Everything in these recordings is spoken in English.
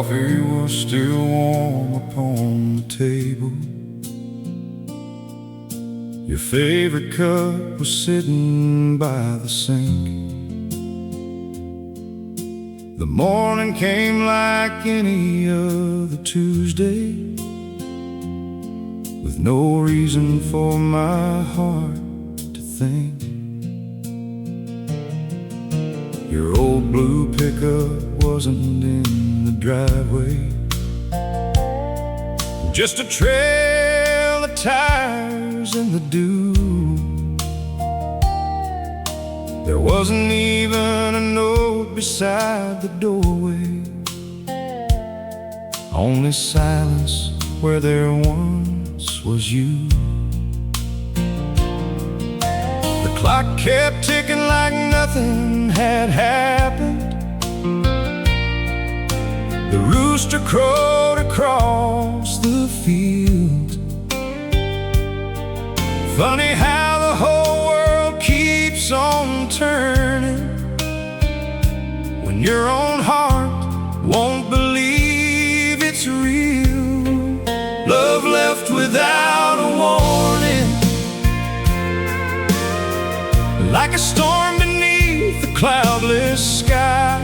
coffee was still warm upon the table. Your favorite cup was sitting by the sink. The morning came like any other Tuesday, with no reason for my heart to think. Your old blue pickup wasn't in the driveway, just a trail of tires in the dew. There wasn't even a note beside the doorway, only silence where there once was you. The clock kept ticking like nothing had happened. The rooster crowed across the field. Funny how the whole world keeps on turning when your own heart won't believe it's real. Love left without a warning, like a storm beneath the cloudless sky.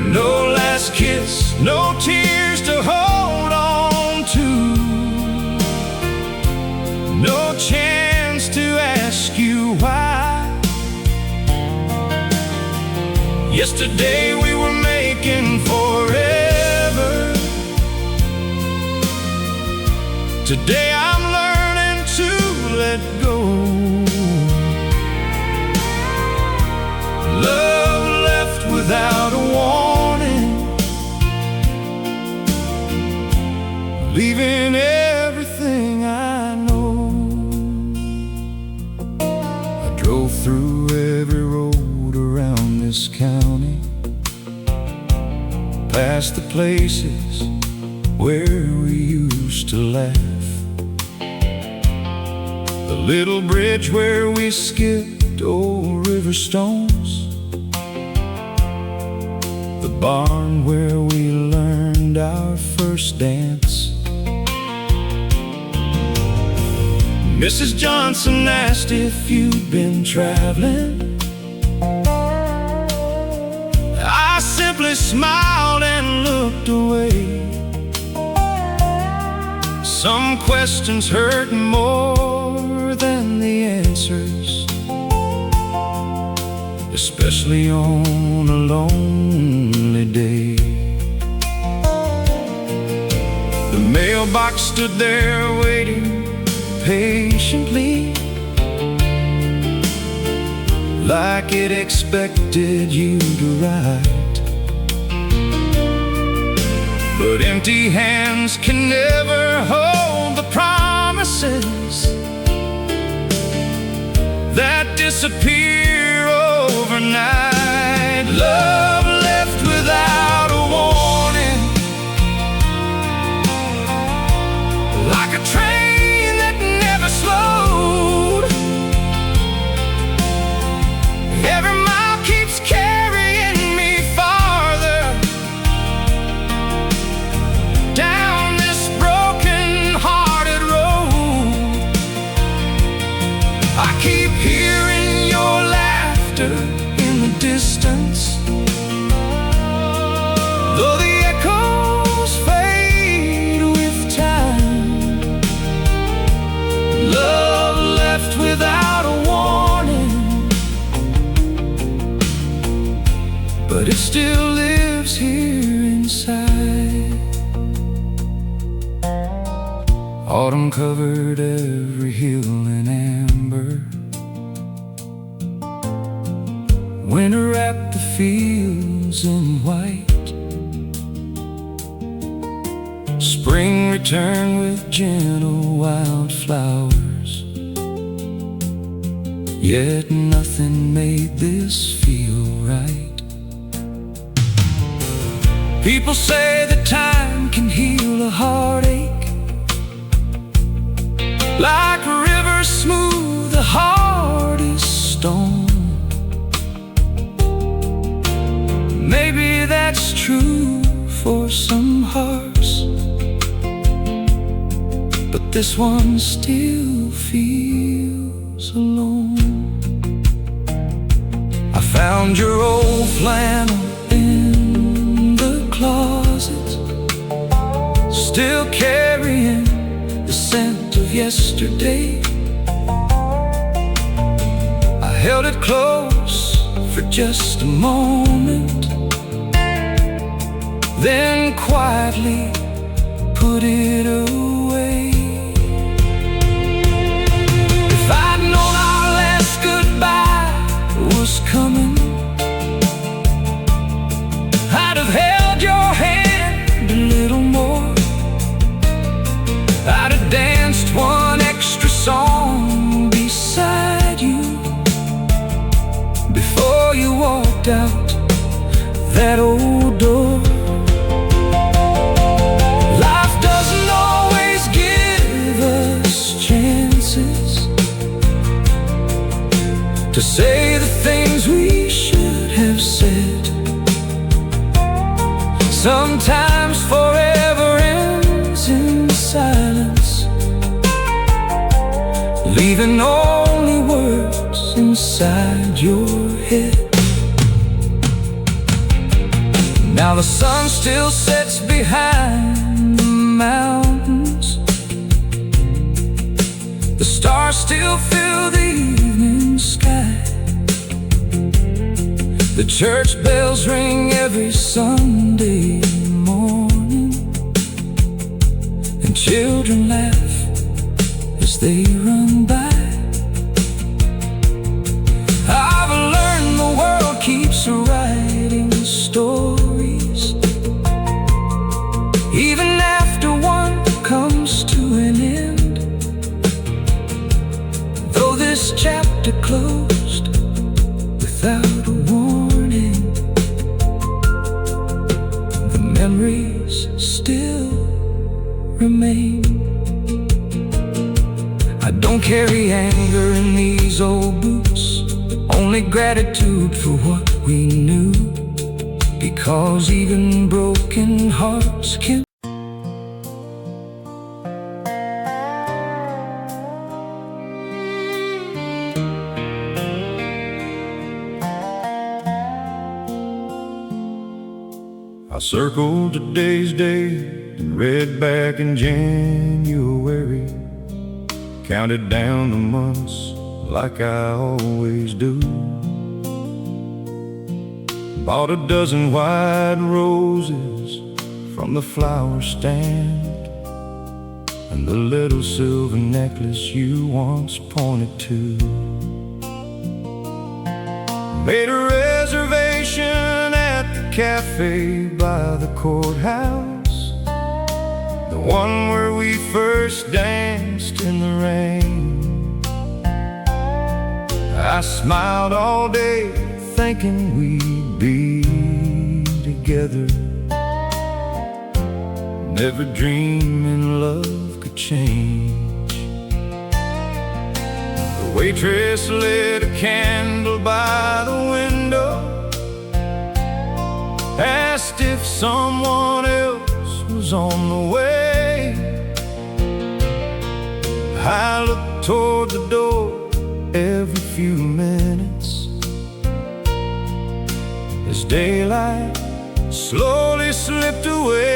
No last kiss, no tears to hold on to, no chance to ask you why. Yesterday we were making forever. Today I'm learning to let go. Love left without a warning, leaving everything I know. I drove through every road around this county, past the places where we used to laugh, the little bridge where we skipped old river stones, the barn where we learned our first dance. Mrs. Johnson asked if you'd been traveling. I simply smiled and looked away. Some questions hurt more than the answers, especially on a lonely day. The mailbox stood there waiting patiently, like it expected you to write. But empty hands can never hold the promises that disappear overnight. Love left without a warning, like a train that never slowed. Every mile keeps carrying me farther down this broken-hearted road. I keep hearing your laughter in the distance, though the echoes fade with time. Love left without a warning, but it still lives here inside. Autumn covered every hill in amber, winter wrapped the fields in white. Spring returned with gentle wildflowers, yet nothing made this feel right. People say that time can heal a heartache, like rivers smooth the hardest stone. Maybe this one still feels alone. I found your old flannel in the closet, still carrying the scent of yesterday. I held it close for just a moment, then quietly put it away. If I'd known our last goodbye was coming, I'd have held your hand a little more. I'd have danced one extra song beside you before you walked out that old door. Life doesn't always give us chances to say the things we should have said. Sometimes forever ends in silence, leaving only words inside your head. Now the sun still sets behind the mountains, the stars still fill the evening sky, the church bells ring every Sunday morning, and children laugh as they run by. I've learned the world keeps writing stories, even after one comes to an end. Though this chapter closed without a warning, the memories still remain. I don't carry anger in these old boots, only gratitude for what we knew, because even broken hearts can. I circled today's date and read back in January, counted down the months like I always do. Bought a dozen white roses from the flower stand, and the little silver necklace you once pointed to. Made a reservation at the cafe by the courthouse, the one where we first danced in the rain. I smiled all day thinking we'd be together, never dreaming love could change. The waitress lit a candle by the window, asked if someone else was on the way. I looked toward the door every few minutes as daylight slowly slipped away.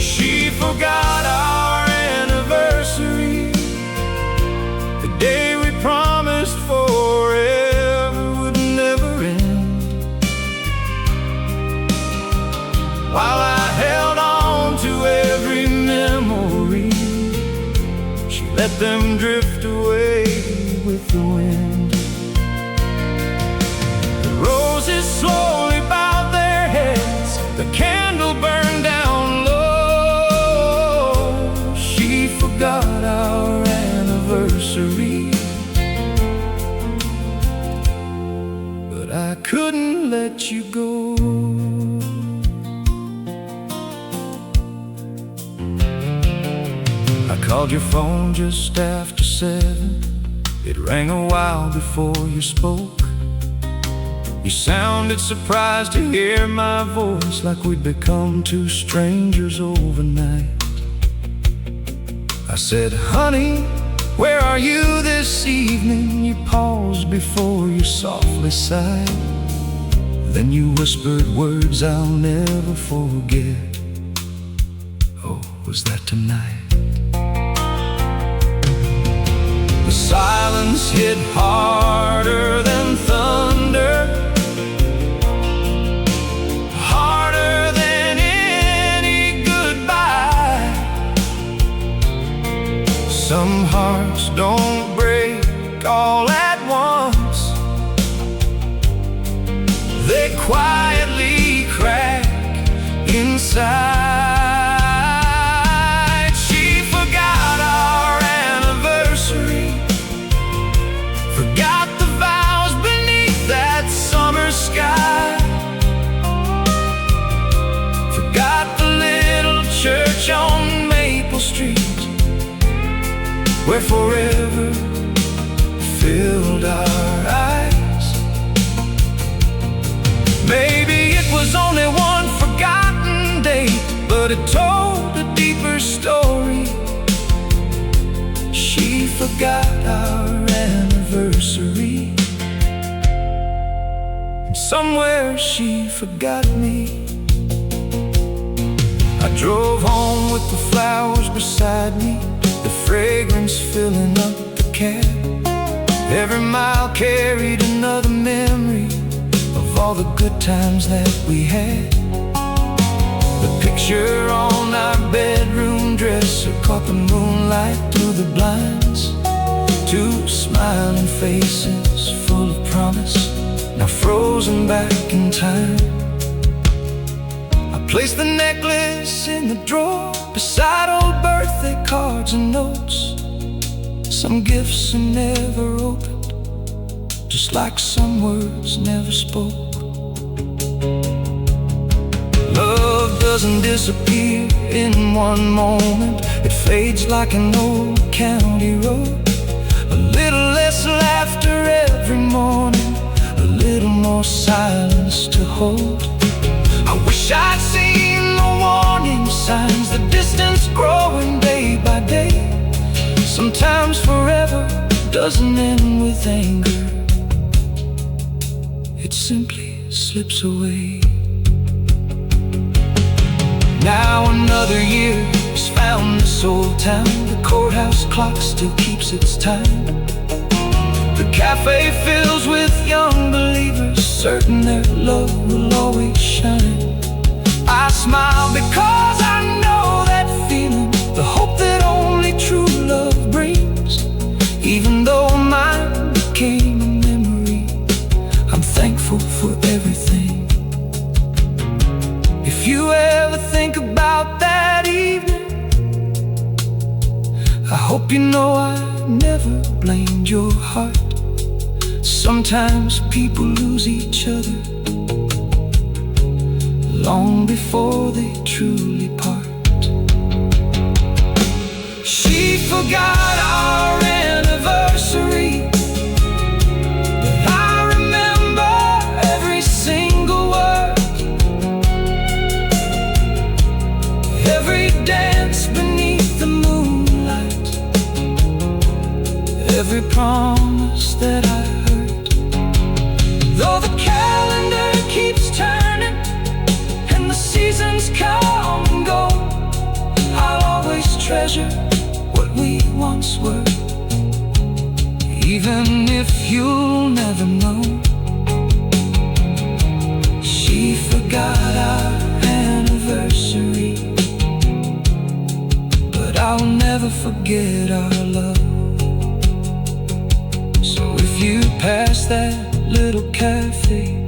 She forgot our anniversary, the day we promised forever would never end. While I held on to every memory, she let them drift away with the wind. The roses slowly bowed their heads, the candle burned down low. She forgot our anniversary, but I couldn't let you go. I called your phone just after 7. It rang a while before you spoke. You sounded surprised to hear my voice, like we'd become two strangers overnight. I said, honey, where are you this evening? You paused before you softly sighed. Then you whispered words I'll never forget. Oh, was that tonight? The silence hit harder than thunder, harder than any goodbye. Some hearts don't break all at once, they quietly crack inside. She forgot our anniversary, forgot the vows beneath that summer sky, forgot the little church on Maple Street where forever filled our eyes. Maybe it was only one forgotten date, but it told a deeper story. She forgot our anniversary, and somewhere she forgot me. I drove home with the flowers beside me, the fragrance filling up the cab. Every mile carried another memory of all the good times that we had. The picture on our bedroom dresser caught the moonlight through the blinds. Two smiling faces full of promise, now frozen back in time. I placed the necklace in the drawer beside old birthday cards and notes. Some gifts are never opened, just like some words never spoke. Love doesn't disappear in one moment, it fades like an old county road. A little less laughter every morning, a little more silence to hold. I wish I'd seen the warning signs, the distance growing day by day. Sometimes forever doesn't end with anger, it simply slips away. Now another year has found this old town. The courthouse clock still keeps its time. The cafe fills with young believers, certain their love will always shine. I smile because I know that feeling, the hope that only true love brings. Even though mine became a memory, I'm thankful for everything. If you ever think about that evening, I hope you know I never blamed your heart. Sometimes people lose each other long before they truly part. She forgot our anniversary, but I remember every single word, every dance beneath the moonlight, every promise that I heard. Though the calendar keeps turning and the seasons come and go, I'll always treasure what we once were, even if you'll never know. She forgot our anniversary, but I'll never forget our love. So if you pass that little cafe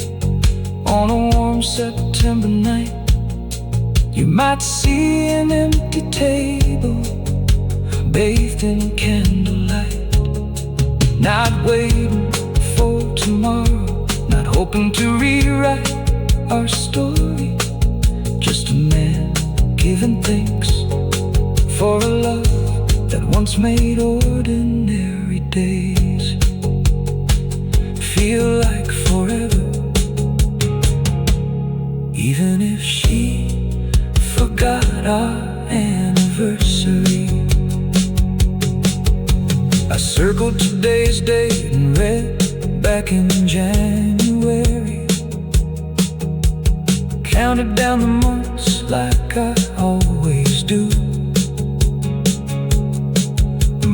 on a warm September night, you might see an empty table bathed in candlelight, not waiting for tomorrow, not hoping to rewrite our story. Just a man giving thanks for a love that once made ordinary days feel like forever. Even if she forgot our anniversary. circled today's date and read back in January. Counted down the months like I always do.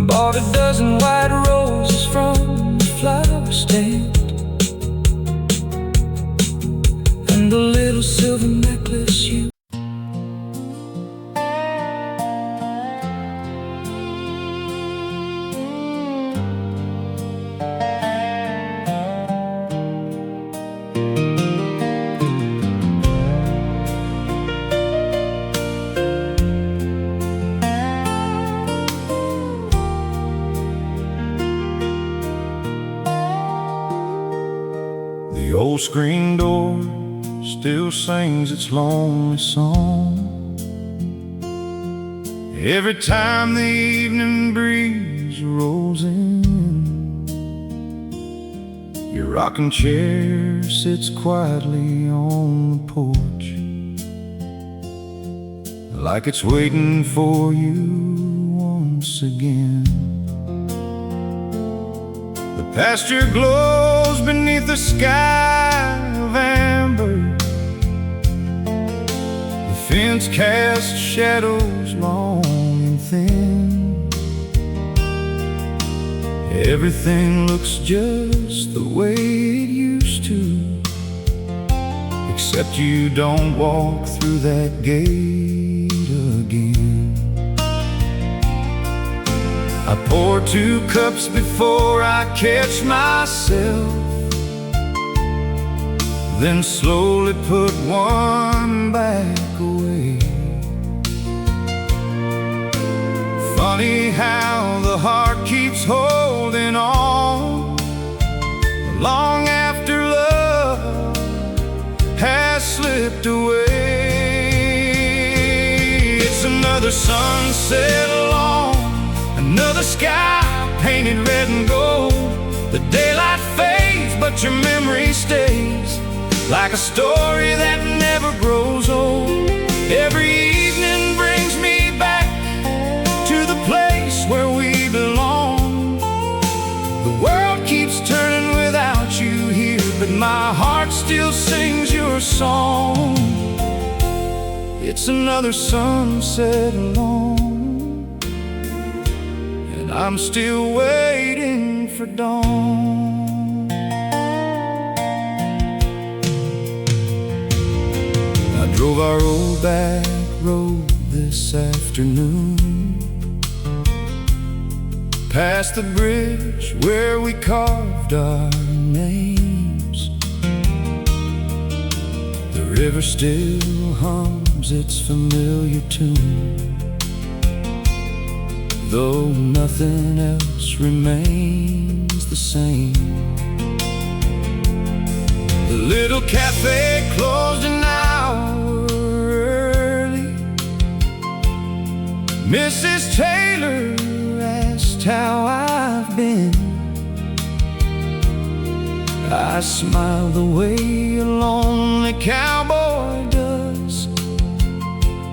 Bought a dozen white roses from the flower stand, and the little silver necklace you. The old screen door still sings its lonely song every time the evening breeze rolls in. Your rocking chair sits quietly on the porch, like it's waiting for you once again. The pasture glows beneath the sky of amber. The fence casts shadows long and thin. Everything looks just the way it used to, except you don't walk through that gate again. I pour 2 cups before I catch myself, then slowly put one back away. Funny how the heart keeps holding on long after love has slipped away. It's another sunset along another sky painted red and gold. The daylight fades, but your memory stays, like a story that never grows old. Every evening brings me back to the place where we belong. The world keeps turning without you here, but my heart still sings your song. It's another sunset alone, and I'm still waiting for dawn. I drove our old back road this afternoon, past the bridge where we carved our names. The river still hums its familiar tune, though nothing else remains the same. The little cafe closed an hour early. Mrs. Taylor asked how I've been. I smiled the way a lonely cowboy does,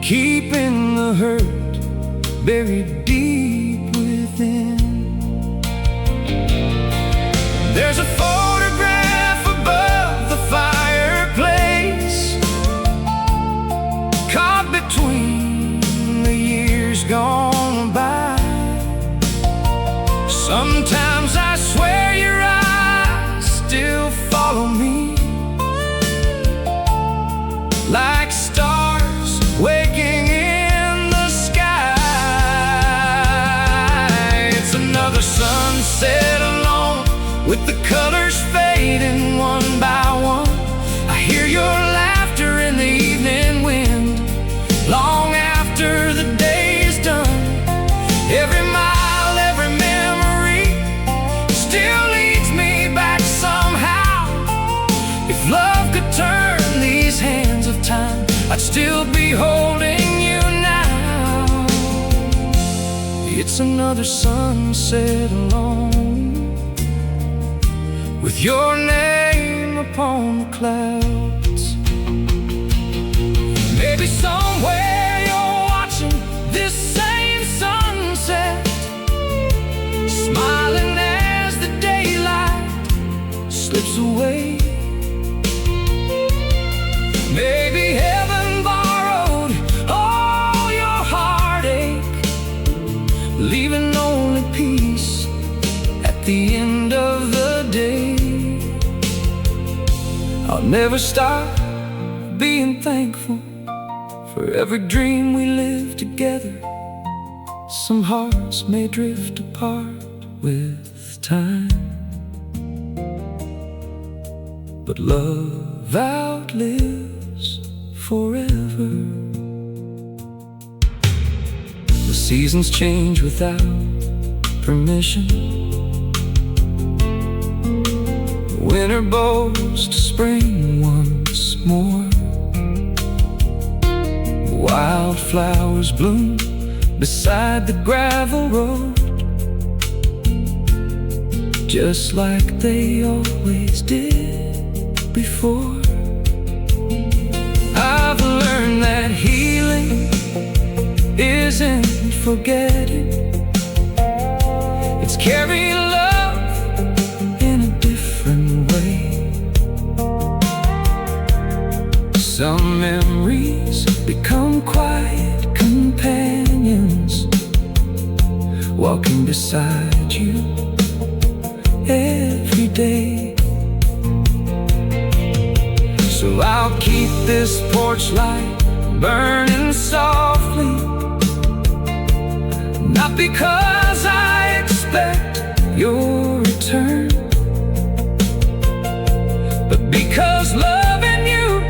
keeping the hurt buried deep within. There's a photograph above the fireplace, caught between the years gone by. Sometimes I swear your eyes still follow me, like stars waking in the sky. It's another sunset alone, with the colors fading one by one. I hear your laughter in the evening wind, long after the day is done. Every mile, every memory still leads me back somehow. If love could turn these hands of time, I'd still be holding you now. It's another sunset alone, with your name upon the clouds. Maybe somewhere you're watching this same sunset, smiling never stop being thankful for every dream we live together. Some hearts may drift apart with time, but love outlives forever. The seasons change without permission. Winter bows to spring once more. Wildflowers bloom beside the gravel road, just like they always did before. I've learned that healing isn't forgetting, it's carrying love in a different way. Some memories become quiet companions, walking beside you every day. So I'll keep this porch light burning softly, not because I expect your return, but because loving you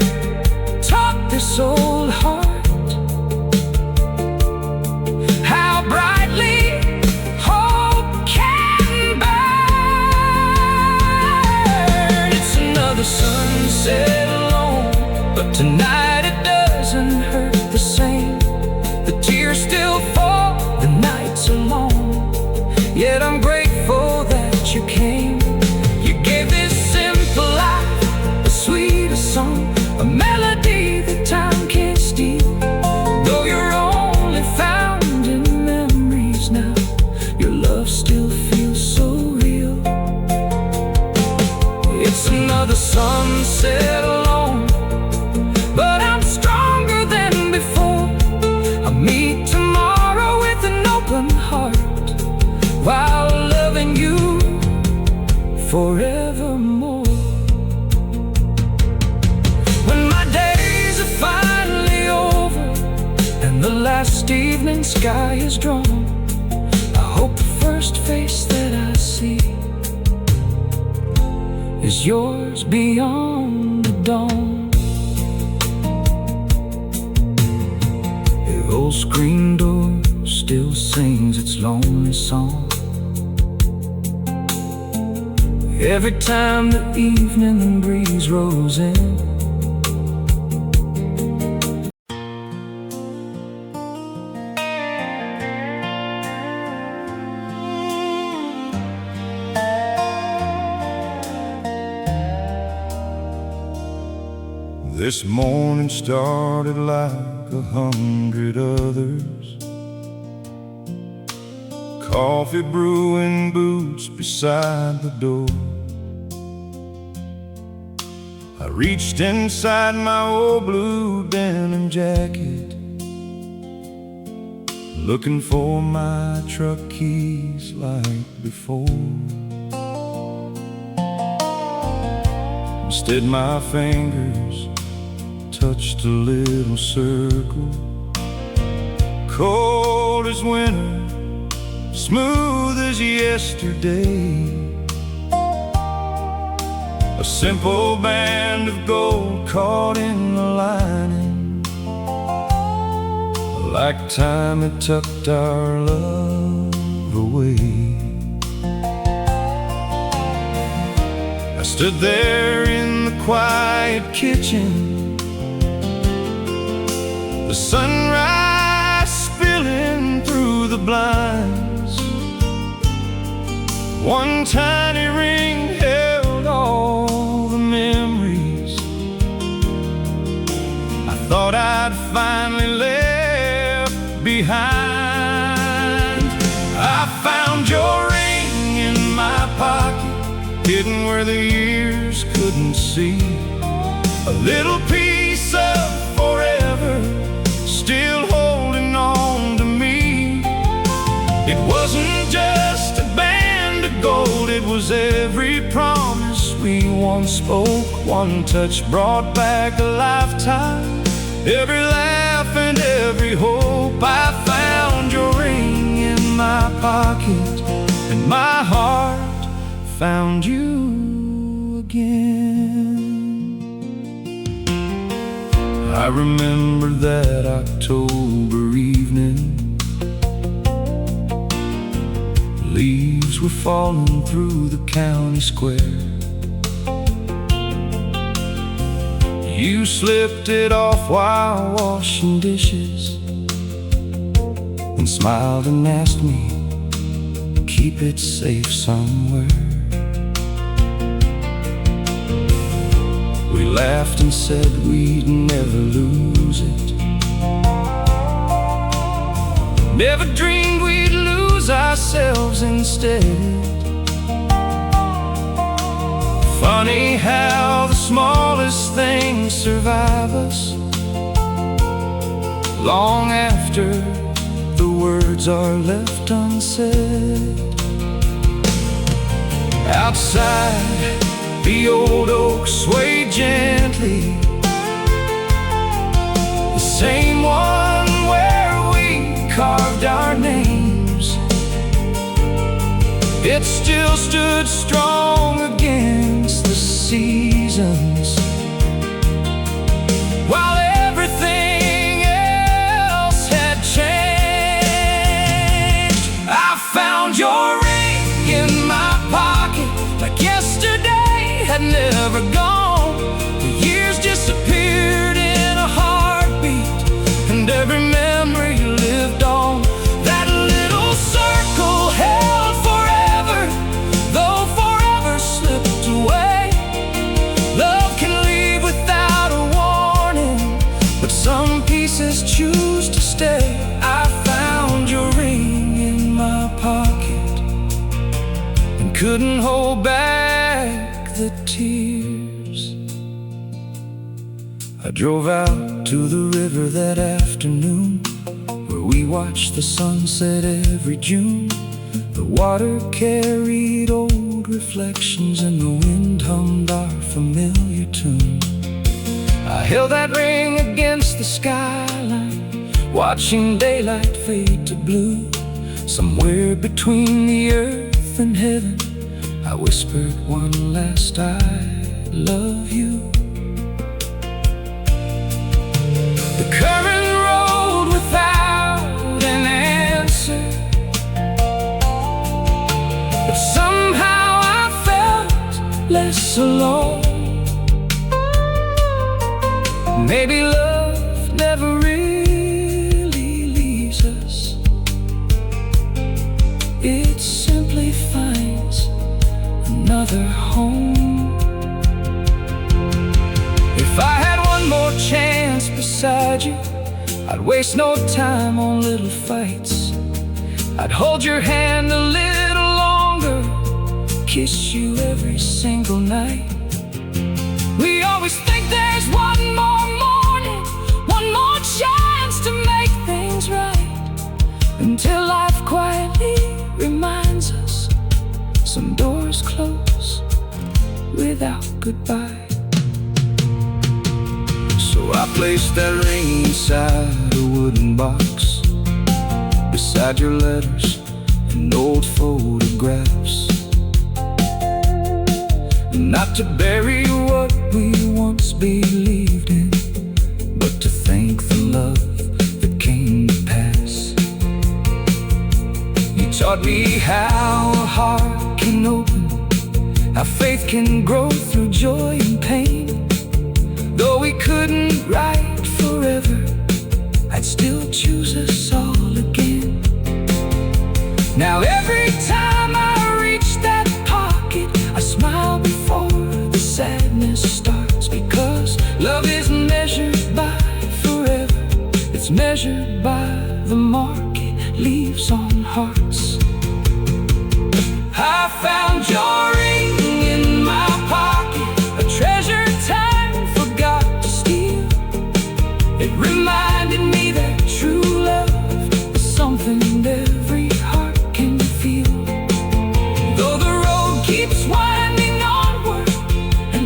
taught this old heart how brightly hope can burn. It's another sunset alone, but tonight it doesn't hurt the same. The tears still fall, the nights are long, yet I'm grateful that you came. You gave this simple life a sweeter song, a melody that time can't steal. Though you're only found in memories now, your love still feels so real. It's another sunset alone, but I'm stronger than before. I'll meet tomorrow with an open heart, while loving you forevermore. When my days are finally over and the last evening sky is drawn, I hope the first face that I see is yours beyond the dawn. The old screen door still sings its lonely song every time the evening breeze rolls in. This morning started like 100 others. Coffee brewing, boots beside the door. I reached inside my old blue denim jacket, looking for my truck keys like before. Instead my fingers touched a little circle, cold as winter, smooth as yesterday. A simple band of gold caught in the lining, like time had tucked our love away. I stood there in the quiet kitchen, the sunrise spilling through the blinds. One tiny ring held all the memories I thought I'd finally left behind. I found your ring in my pocket, hidden where the years couldn't see. A little piece of forever still holding on to me. It wasn't just a band of gold, it was every promise we one spoke, one touch brought back a lifetime. Every laugh and every hope, I found your ring in my pocket, and my heart found you again. I remember that October evening. Leaves were falling through the county square. You slipped it off while washing dishes, and smiled and asked me, keep it safe somewhere. We laughed and said we'd never lose it. Never dreamed we'd lose ourselves instead. Funny how the smallest things survive us long after the words are left unsaid. Outside, the old oak swayed gently, the same one where we carved our names. It still stood strong against the seasons, while everything else had changed. I found your ring in my pocket, like yesterday had never gone. The years disappeared in a heartbeat, and every memory lived on. That little circle held forever, though forever slipped away. Love can leave without a warning, but some pieces choose to stay. I found your ring in my pocket, and couldn't hold back the tears. I drove out to the river that afternoon, where we watched the sunset every June. The water carried old reflections, and the wind hummed our familiar tune. I held that ring against the skyline, watching daylight fade to blue. Somewhere between the earth and heaven, I whispered one last I love you. The current rolled without an answer, but somehow I felt less alone. Maybe love never really leaves us, it simply finds another home. If I had one more chance beside you, I'd waste no time on little fights. I'd hold your hand a little longer, kiss you every single night. We always think there's one more morning, one more chance to make things right, until life quietly reminds us some doors close without goodbye. So I placed that ring inside a wooden box, beside your letters and old photographs. Not to bury what we once believed in, but to thank the love that came to pass. You taught me how a heart can open, how faith can grow through joy and pain. Though we couldn't write forever, I'd still choose us all again. Now every time I reach that pocket, I smile before the sadness starts, because love isn't measured by forever, it's measured by the mark it leaves on hearts. I found your ring in my pocket, a treasure time forgot to steal. It reminded me that true love is something every heart can feel. Though the road keeps winding onward, and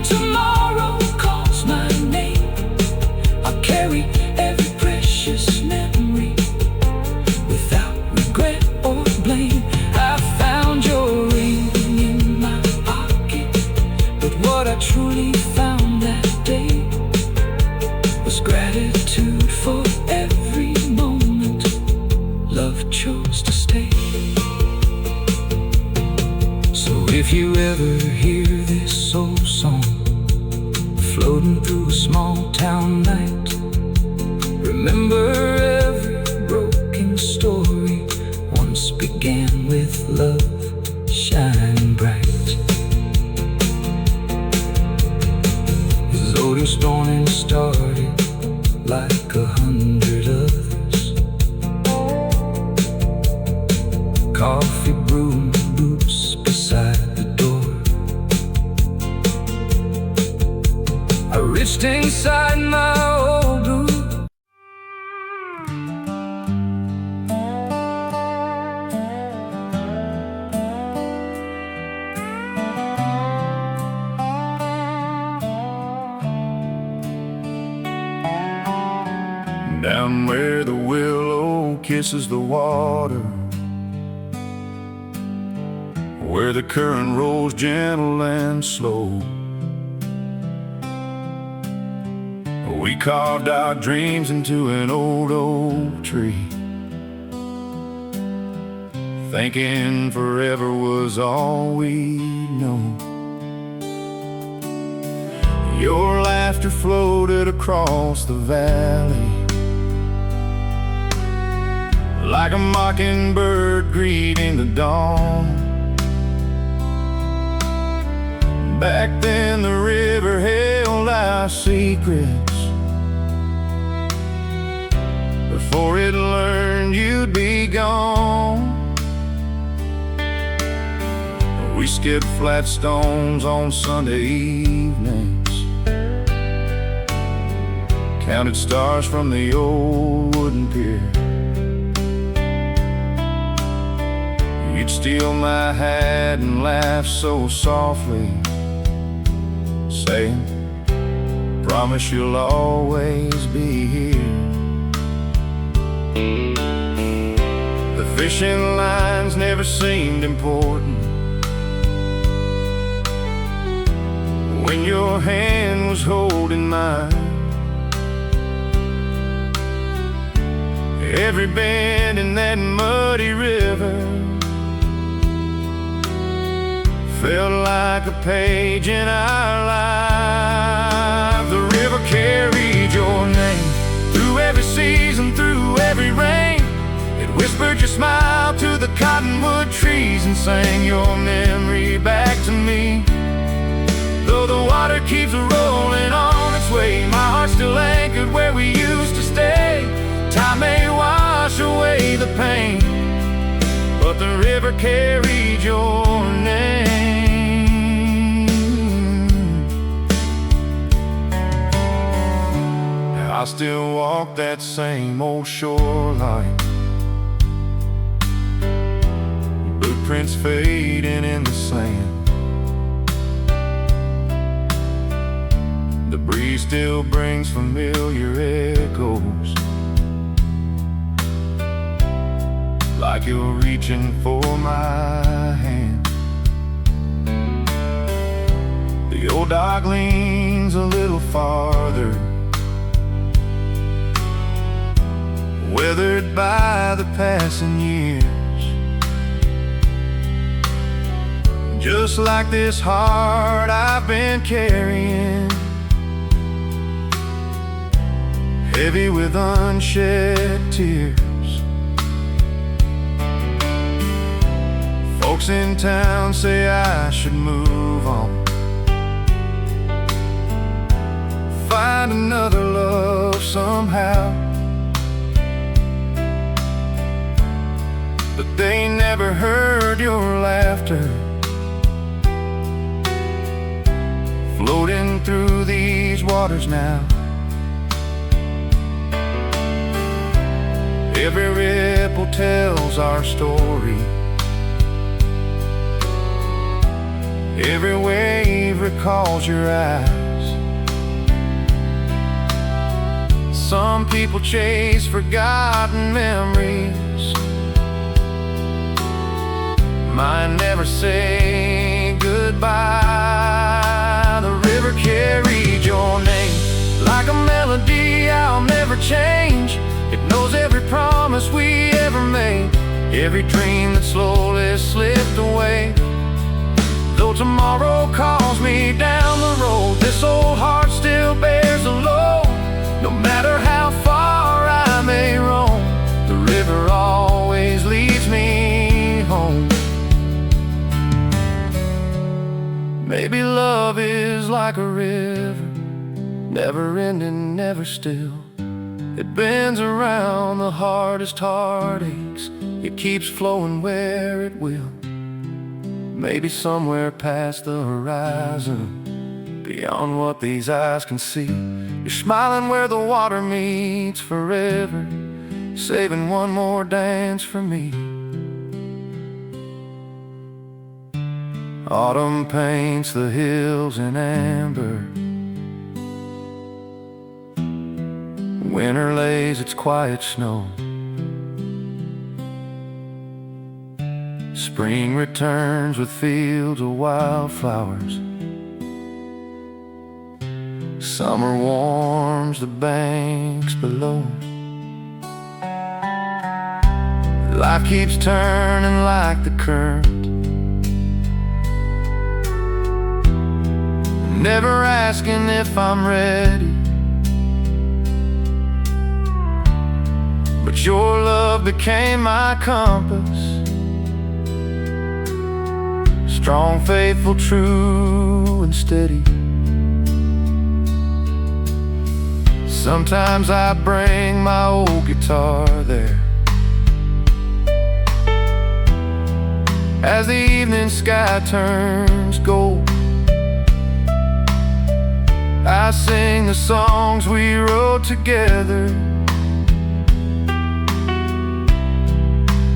you ever hear this old song floating through a small town night? Remember every broken story once began with love shining bright. His oldest morning started like 100 others. Coffee, broom, boots beside the door. I reached inside my old boot. Down where the willow kisses the water, where the current rolls gentle and slow, we carved our dreams into an old oak tree, thinking forever was all we'd know. Your laughter floated across the valley like a mockingbird greeting the dawn. Back then the river held our secrets before it learned you'd be gone. We skipped flat stones on Sunday evenings, counted stars from the old wooden pier. You'd steal my hat and laugh so softly, saying, promise you'll always be here. The fishing lines never seemed important when your hand was holding mine. Every bend in that muddy river felt like a page in our life. The river carried your name through every season, through every rain. It whispered your smile to the cottonwood trees and sang your memory back to me. Though the water keeps rolling on its way, my heart's still anchored where we used to stay. Time may wash away the pain, but the river carried your name. I still walk that same old shoreline, footprints fading in the sand. The breeze still brings familiar echoes, like you're reaching for my hand. The old dock leans a little farther, weathered by the passing years. Just like this heart I've been carrying, heavy with unshed tears. Folks in town say I should move on, find another love somehow, but they never heard your laughter floating through these waters now. Every ripple tells our story, every wave recalls your eyes. Some people chase forgotten memories, mine never say goodbye. The river carried your name like a melody I'll never change. It knows every promise we ever made, every dream that slowly slipped away. Though tomorrow calls me down the road, this old heart still bears a load. No matter how far I may roam, the river always leads me home. Maybe love is like a river, never ending, never still. It bends around the hardest heartaches, it keeps flowing where it will. Maybe somewhere past the horizon, beyond what these eyes can see, you're smiling where the water meets forever, saving one more dance for me. Autumn paints the hills in amber, winter lays its quiet snow. Spring returns with fields of wildflowers. Summer warms the banks below. Life keeps turning like the current, never asking if I'm ready. But your love became my compass, strong, faithful, true, and steady. Sometimes I bring my old guitar there, as the evening sky turns gold. I sing the songs we wrote together,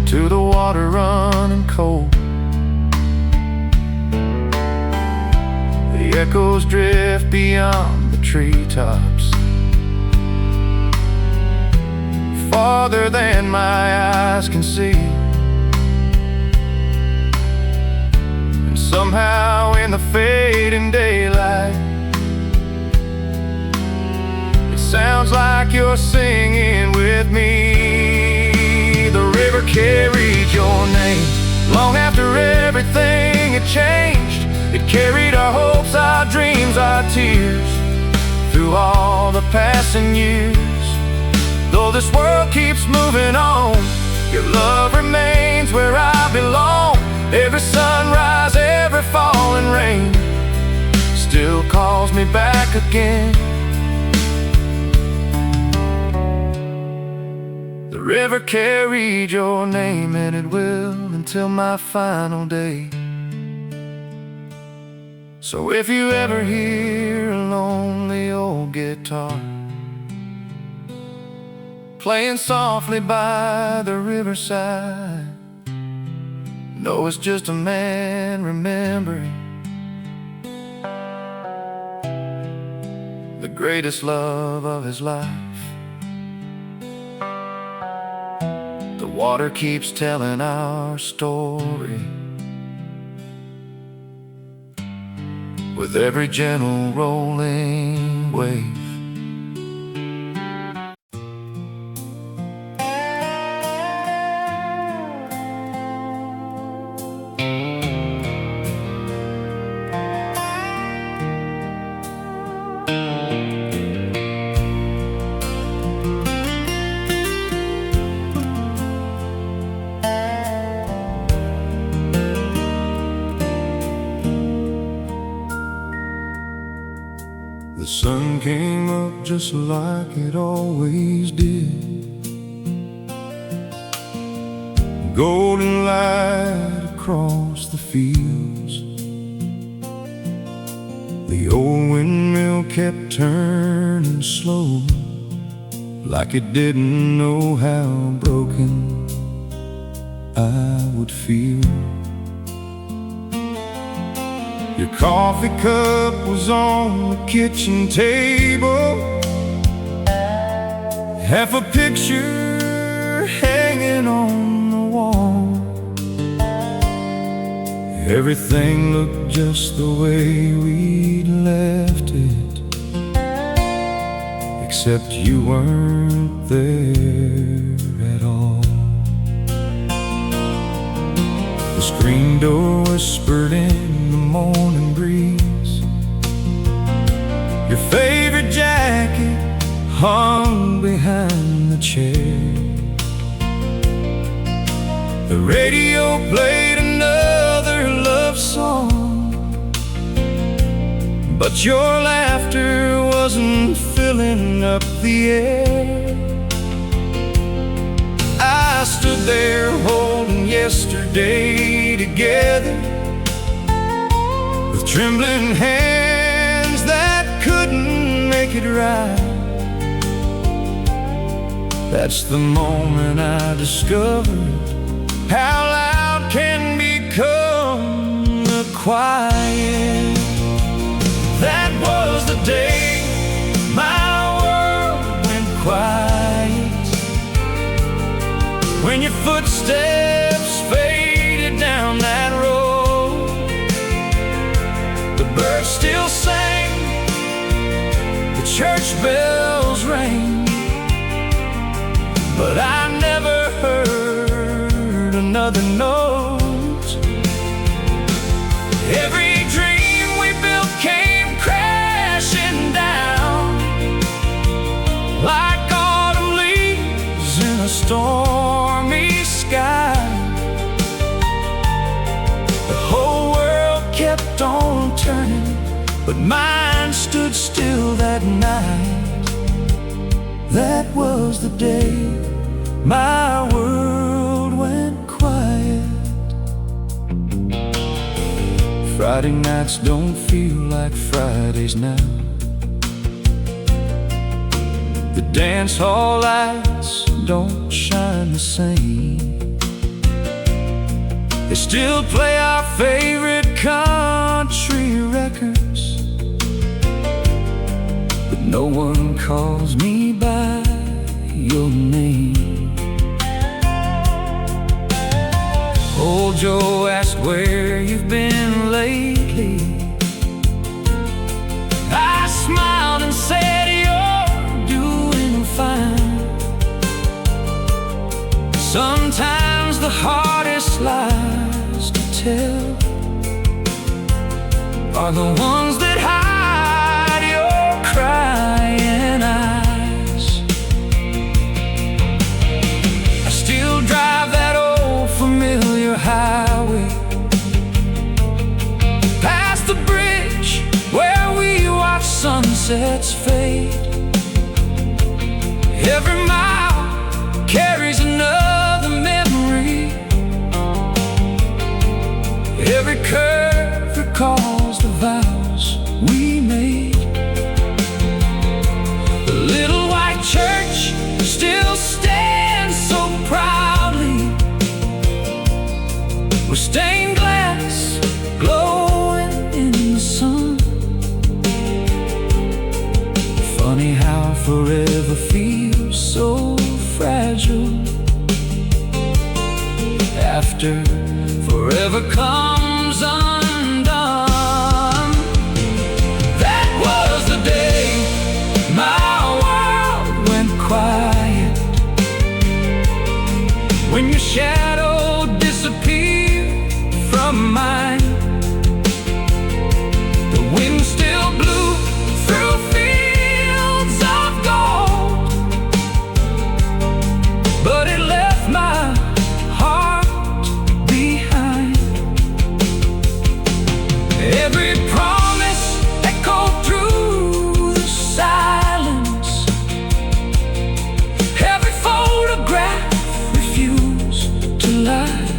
to the water running cold. The echoes drift beyond the treetops, farther than my eyes can see. And somehow in the fading daylight, it sounds like you're singing with me. The river carried your name long after everything had changed. It carried our hopes, our dreams, our tears, through all the passing years. Though this world keeps moving on, your love remains where I belong. Every sunrise, every falling rain still calls me back again. The river carried your name, and it will until my final day. So if you ever hear a lonely old guitar playing softly by the riverside, know it's just a man remembering the greatest love of his life. The water keeps telling our story with every gentle rolling wave. The sun came up just like it always did, golden light across the fields. The old windmill kept turning slow, like it didn't know how broken I would feel. Your coffee cup was on the kitchen table, half a picture hanging on the wall. Everything looked just the way we'd left it, except you weren't there at all. The screen door whispered in the morning breeze. Your favorite jacket hung behind the chair. The radio played another love song, but your laughter wasn't filling up the air. I stood there holding yesterday together, with trembling hands that couldn't make it right. That's the moment I discovered how loud can become the quiet. That was the day my world went quiet, when your footsteps faded down that road. The birds still sang, the church bells rang, but I never heard another note. Every dream we built came crashing down like autumn leaves in a stormy sky. The whole world kept on turning, but mine stood still that night. That was the day my world went quiet. Friday nights don't feel like Fridays now. The dance hall lights don't shine the same. They still play our favorite country records, but no one calls me by your name. Old Joe asked where you've been lately. I smiled and said you're doing fine. Sometimes the hardest lies to tell are the ones that hide your crying eyes. I still drive that old familiar highway, past the bridge where we watch sunsets fade. Every mile carries another memory. Every curve recalls the vows we made. The little white church still stands so proudly, with stained glass glowing in the sun. Funny how forever feels so fragile after forever comes undone. That was the day my world went quiet, when your shadow disappeared from mine. The wind still blew through fields of gold, but it left my heart behind. Every promise echoed through the silence. Every photograph refused to lie.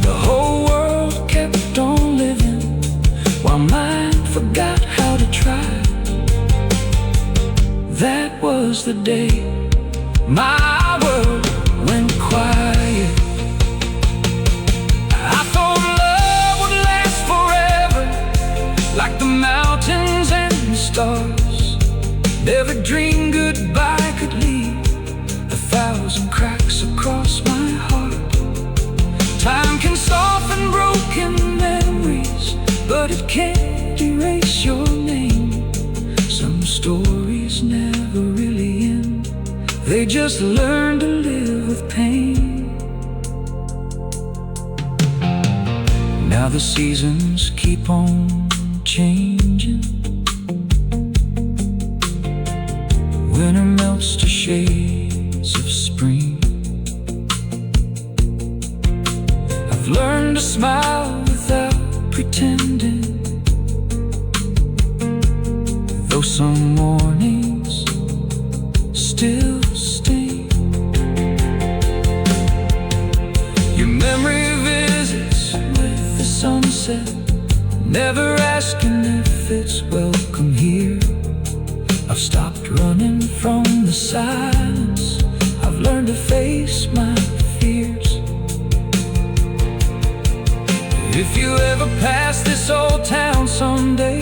The whole world kept on living, while mine forgot how to try. That was the day my world went quiet. I thought love would last forever, like the mountains and the stars. Never dreamed goodbye could leave 1,000 cracks across my heart. Time can soften broken memories, but it can't erase your name. Some stories never really end, they just learn to live with pain. how the seasons keep on changing. Winter melts to shades of spring. I've learned to smile without pretending, though some mornings still sting. Your memory visits with the sunset, never asking if it's welcome here. I've stopped running from the silence. I've learned to face my fears. If you ever pass this old town someday,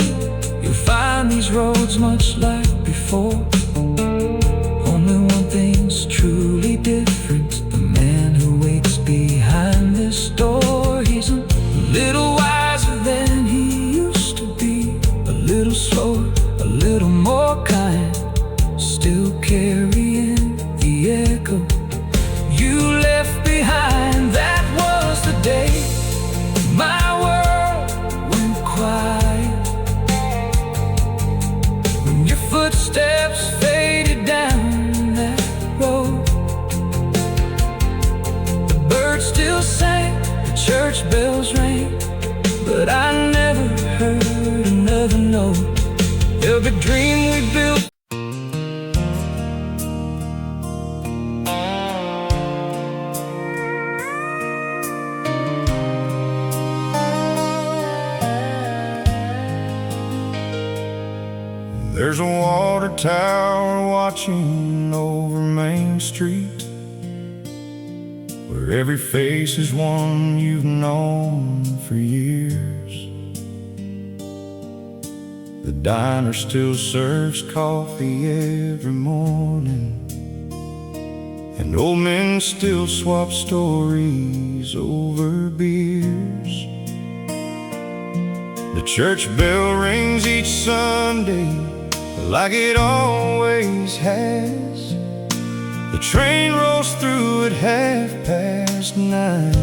you'll find these roads much like before. Only one thing's truly different: the man who waits behind this door. He's a little wiser than he used to be, a little slower, a little more kind, still carrying the echo you left behind. That was the day my world went quiet, when your footsteps faded down that road. The birds still sang, the church bells rang, but I never heard another note. Every dream we built, there's a water tower watching over Main Street, where every face is one you've known for years. The diner still serves coffee every morning, and old men still swap stories over beers. The church bell rings each Sunday like it always has. The train rolls through at 9:30.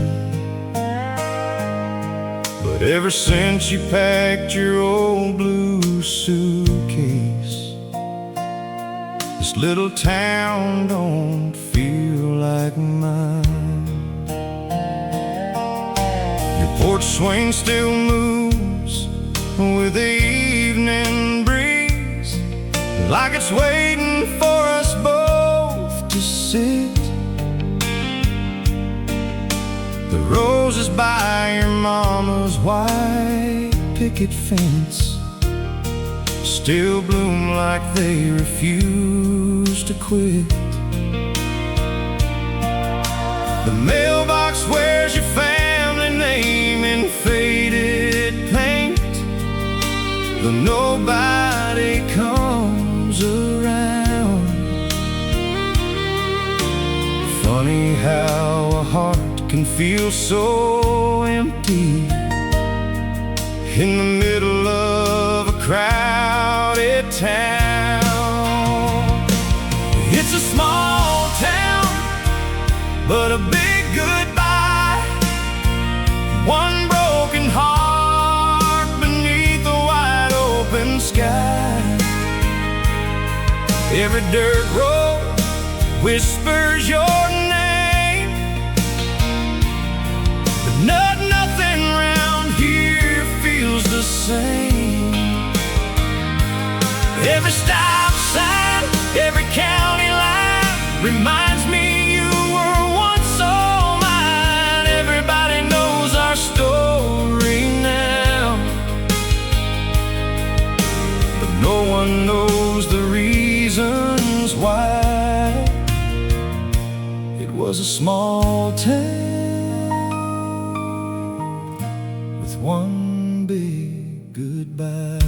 But ever since you packed your old blue suitcase, this little town don't feel like mine. Your porch swing still moves with the evening breeze, like it's waiting for us both to sit. The roses by your mama's white picket fence still bloom like they refuse to quit. The mailbox wears your family name in faded paint, though nobody comes around. Funny how a heart can feel so empty in the middle of a crowded town. It's a small town, but a big goodbye. One broken heart beneath a wide open sky. Every dirt road whispers your name, but nothing around here feels the same. Every stop sign, every county line reminds me you were once all mine. Everybody knows our story now, but no one knows the reasons why. It was a small town with one big goodbye.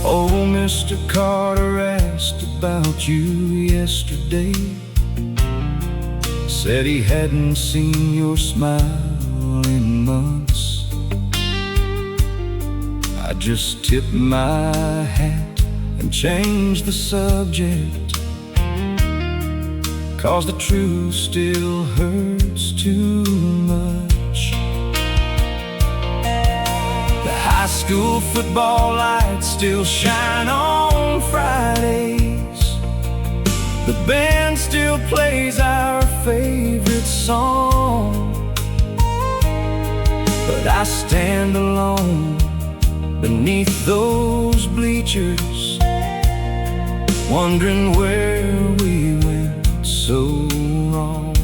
Oh, Mr. Carter asked about you yesterday. Said he hadn't seen your smile in months. I just tipped my hat and changed the subject. 'cause the truth still hurts too much. The high school football lights still shine on Fridays. The band still plays our favorite song. But I stand alone beneath those bleachers, wondering where we went so wrong.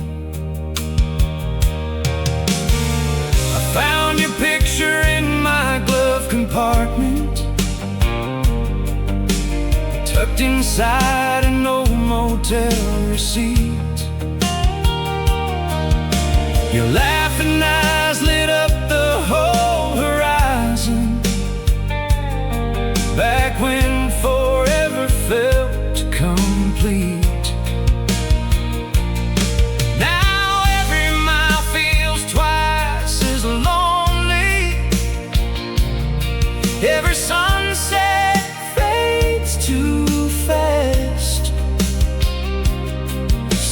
I found your picture in my glove compartment, tucked inside an old motel receipt. Your laughing eyes lit up the whole horizon, back when forever felt complete. Now every mile feels twice as lonely. Every sunset fades too fast.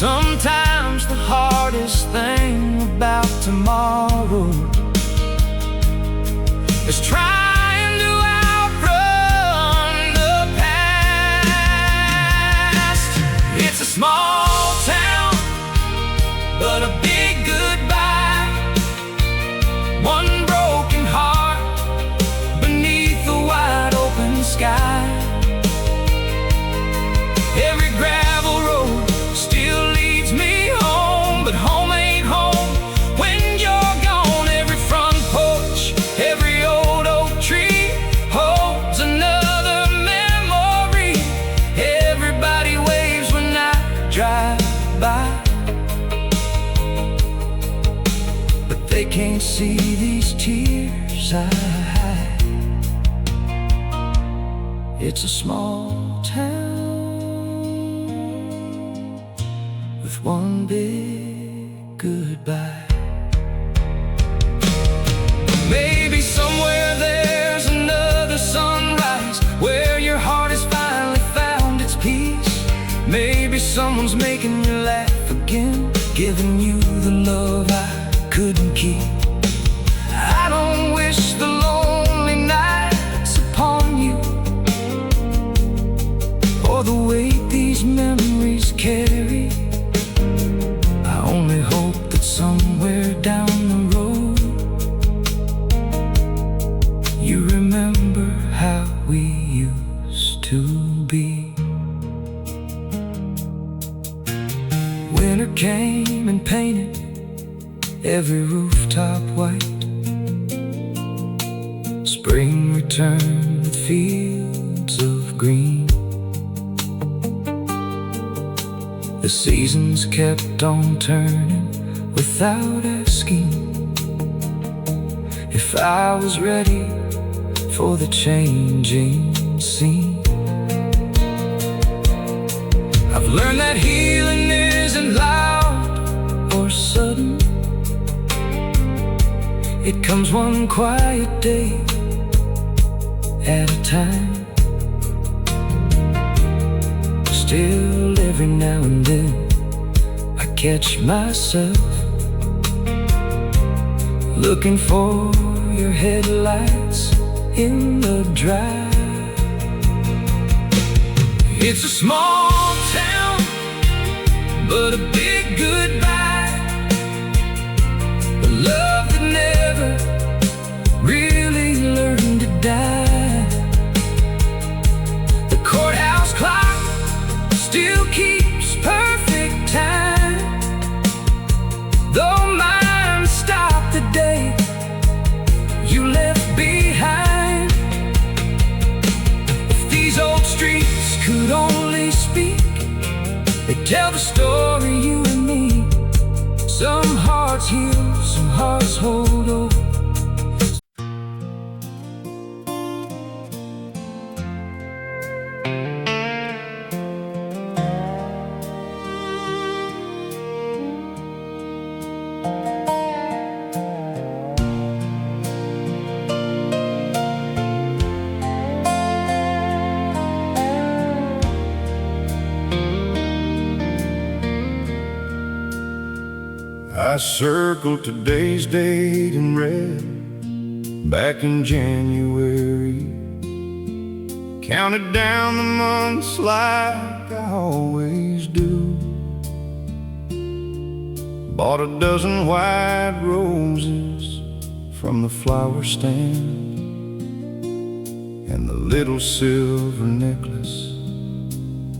Sometimes the hardest thing about tomorrow is trying to outrun the past. It's a small town, but a big goodbye. One broken heart beneath a wide open sky. Every gravel road still leads me home, but home ain't home when you're gone. Every front porch, every old oak tree holds another memory. Everybody waves when I drive by, but they can't see these tears I hide. It's a small town with one big goodbye. Maybe somewhere there's another sunrise, where your heart has finally found its peace. Maybe someone's making you laugh again, giving you the love I couldn't keep. I don't wish the lonely nights upon you, or the weight these memories carry. I only hope that somewhere down the road you remember how we used to be. Winter came and painted every rooftop white. Spring returned with fields of green. The seasons kept on turning without asking if I was ready for the changing scene. I've learned that healing isn't loud or sudden. It comes one quiet day at a time. Still, every now and then I catch myself looking for your headlights in the drive. It's a small town, but a big goodbye. A love that never really learned to die. The courthouse clock still keeps perfect time, though mine stopped the day you left behind. If these old streets could only speak, they'd tell the story, you and me. Some hearts heal, some hearts hold on. I circled today's date in red back in January. Counted down the months like I always do. Bought a dozen white roses from the flower stand, and the little silver necklace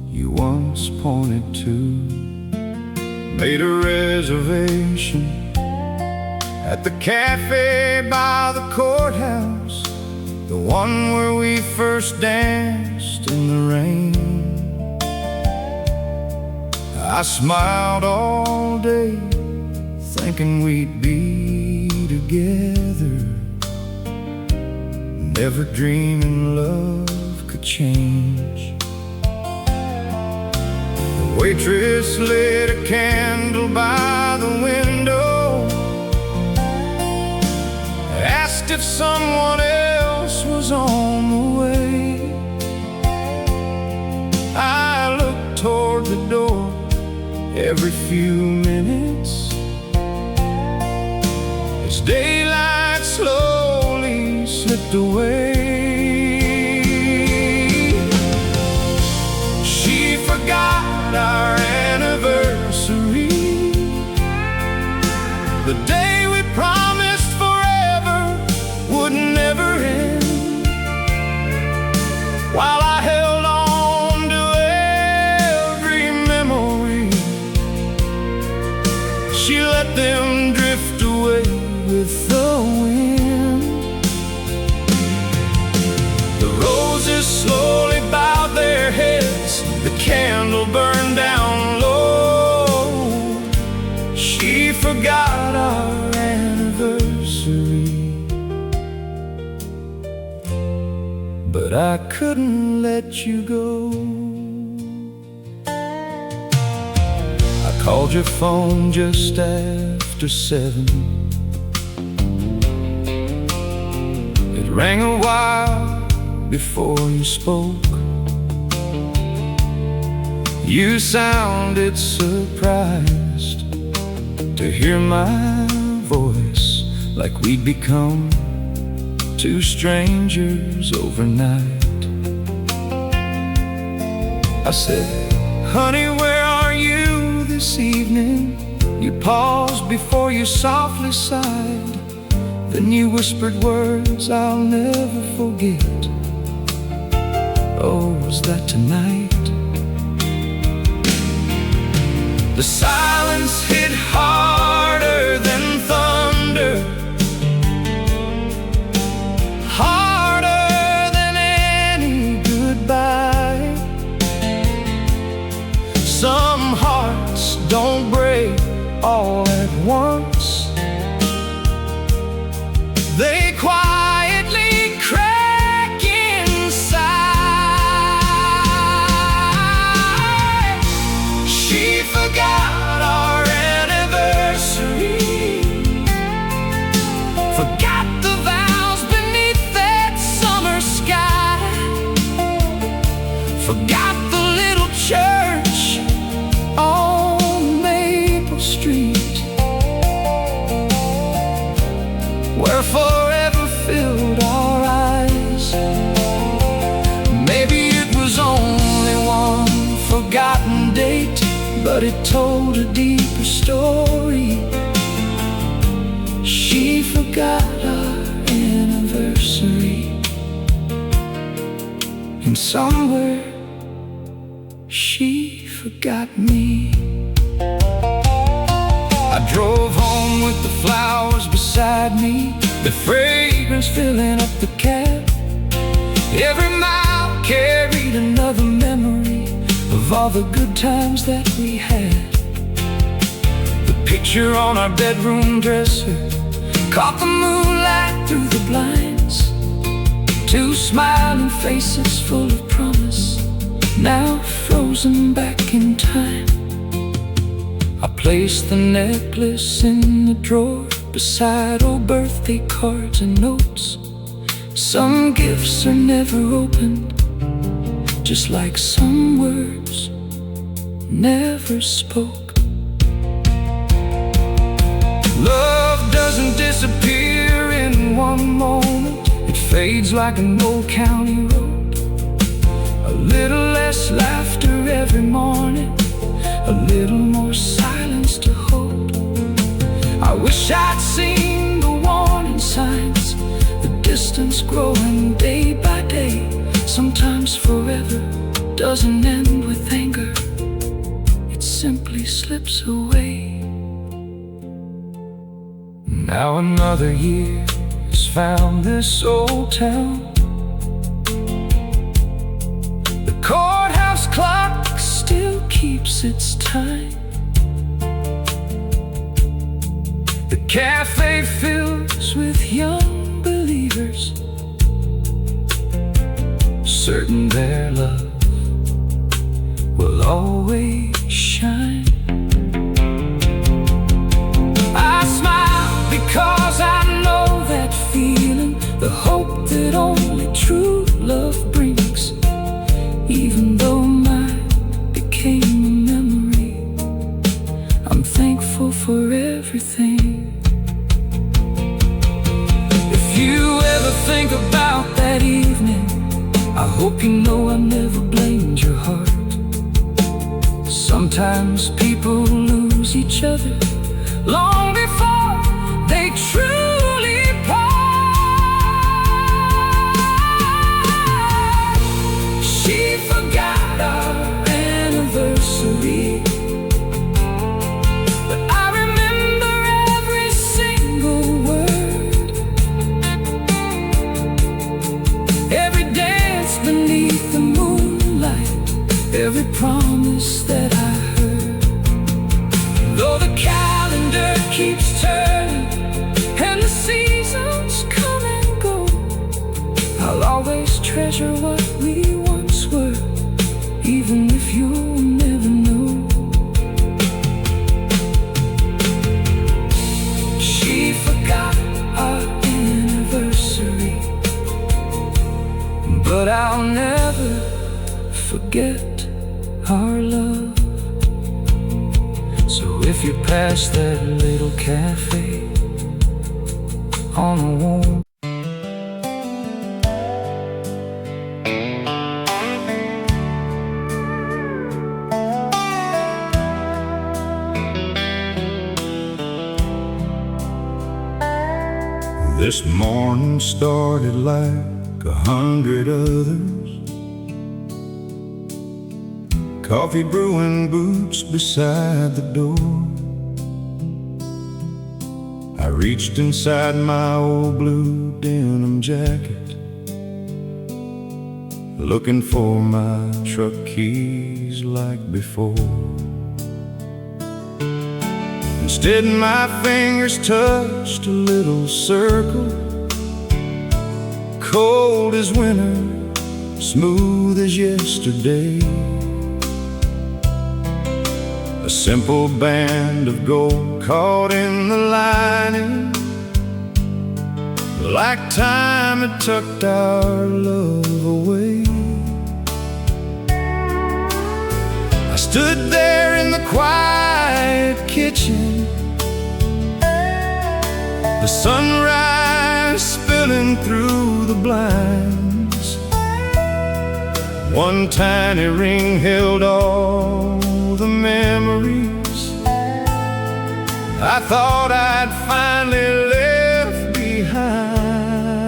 you once pointed to. Made a reservation at the cafe by the courthouse, the one where we first danced in the rain. I smiled all day, thinking we'd be together, never dreaming love could change. The waitress lit a candle by the window, asked if someone else was on the way. I looked toward the door every few minutes as daylight slowly slipped away. She forgot our anniversary, the day we promised forever would never end. While I held on to every memory, she let them drift away with the wind. The roses slowly bowed their heads, the candle burned down low. She forgot our anniversary, but I couldn't let you go. I called your phone just after 7. It rang a while before you spoke. You sounded surprised to hear my voice, like we'd become two strangers overnight. I said, honey, where are you this evening? You paused before you softly sighed. Then you whispered words I'll never forget. Oh, was that tonight? The silence hit harder than thunder, harder than any goodbye. Some hearts don't break all at once, they quietly crack inside. She forgot our anniversary, forgot the vows beneath that summer sky, forgot the little church on Maple Street, where forever filled our eyes. Maybe it was only one forgotten date, but it told a deeper story. She forgot our anniversary, and somewhere she forgot me. I drove home with the flowers beside me, the fragrance filling up the cab. Every mile carried another memory of all the good times that we had. The picture on our bedroom dresser caught the moonlight through the blinds. Two smiling faces full of promise, now frozen back in time. I placed the necklace in the drawer beside old birthday cards and notes. Some gifts are never opened, just like some words never spoke. Love doesn't disappear in one moment. It fades like an old county road. A little less laughter every morning, a little more silence to hold. I wish I'd seen the warning signs, the distance growing day by day. Sometimes forever doesn't end with anger, it simply slips away. Now another year has found this old town. The courthouse clock still keeps its time. The cafe fills with young believers, certain their love will always shine. I smile because I know that feeling, the hope that only true love brings. Even though mine became a memory, I'm thankful for everything. If you ever think about that evening, I hope you know I never blamed your heart. Sometimes people lose each other long before they truly part. She forgot our anniversary, but I remember every single word, every dance beneath the moonlight, every promise that I heard. Though the calendar keeps turning and the seasons come and go, I'll always treasure what we once were, even if you'll never know. She forgot our anniversary, but I'll never forget our love. So if you pass that little cafe on a warm This morning started like 100 others. Coffee brewing, boots beside the door. I reached inside my old blue denim jacket, looking for my truck keys like before. Instead my fingers touched a little circle, cold as winter, smooth as yesterday. A simple band of gold caught in the lining, like time had tucked our love away. I stood there in the quiet kitchen, the sunrise spilling through the blinds. One tiny ring held all the memories I thought I'd finally left behind.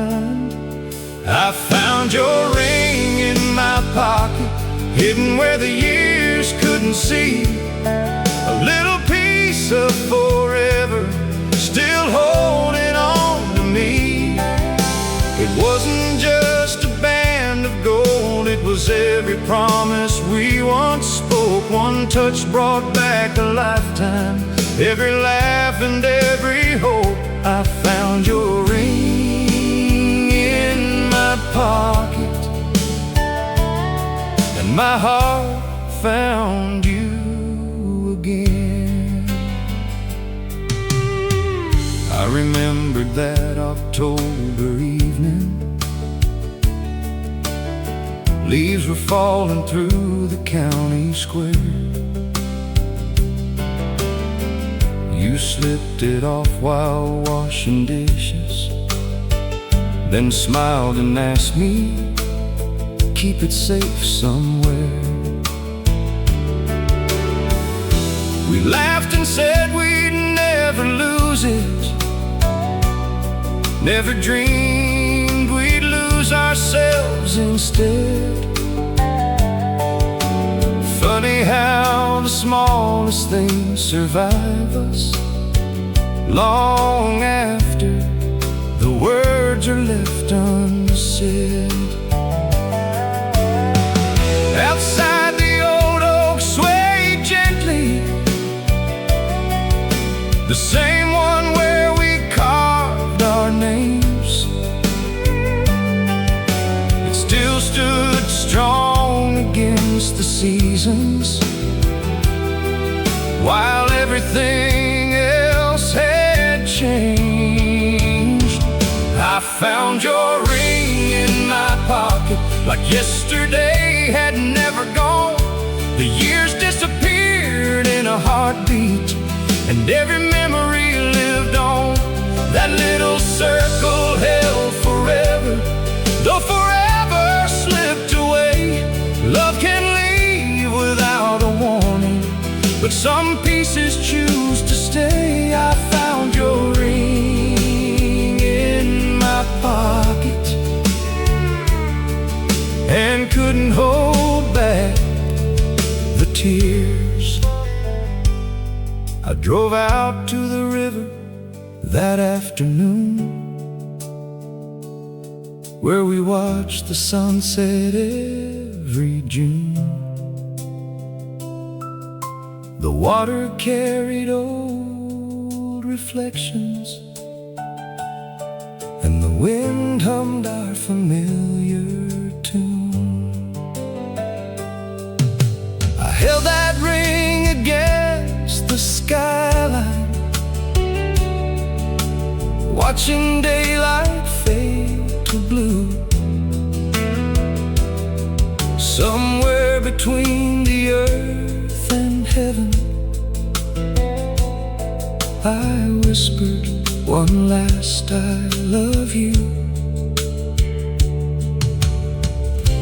I found your ring in my pocket, hidden where the years couldn't see. A little piece of forever still holding on to me. It wasn't just a band of gold, it was every promise we once spoke. One touch brought back a lifetime, every laugh and every hope. I found your ring in my pocket, and my heart found you again. I remembered that October evening. Leaves were falling through the county square. You You slipped it off while washing dishes, then smiled and asked me, keep it safe somewhere. We laughed and said we'd never lose it, never dreamed we'd lose ourselves instead. Funny how the smallest things survive us long after the words are left unsaid. Outside the old oak swayed gently, the same one where we carved our names. It still stood strong against the seasons, while everything else had changed. I found your ring in my pocket like yesterday had never gone. The years disappeared in a heartbeat, and every memory lived on. That little circle held forever, though forever slipped away. Love can leave without a warning, but some pieces choose to stay. I found your ring in my pocket and couldn't hold back the tears. I drove out to the river that afternoon, where we watched the sunset every June. The water carried old reflections, and the wind hummed our familiar tune. I held that ring against the skyline, watching daylight fade to blue. Somewhere between the earth and heaven, I whispered one last I love you.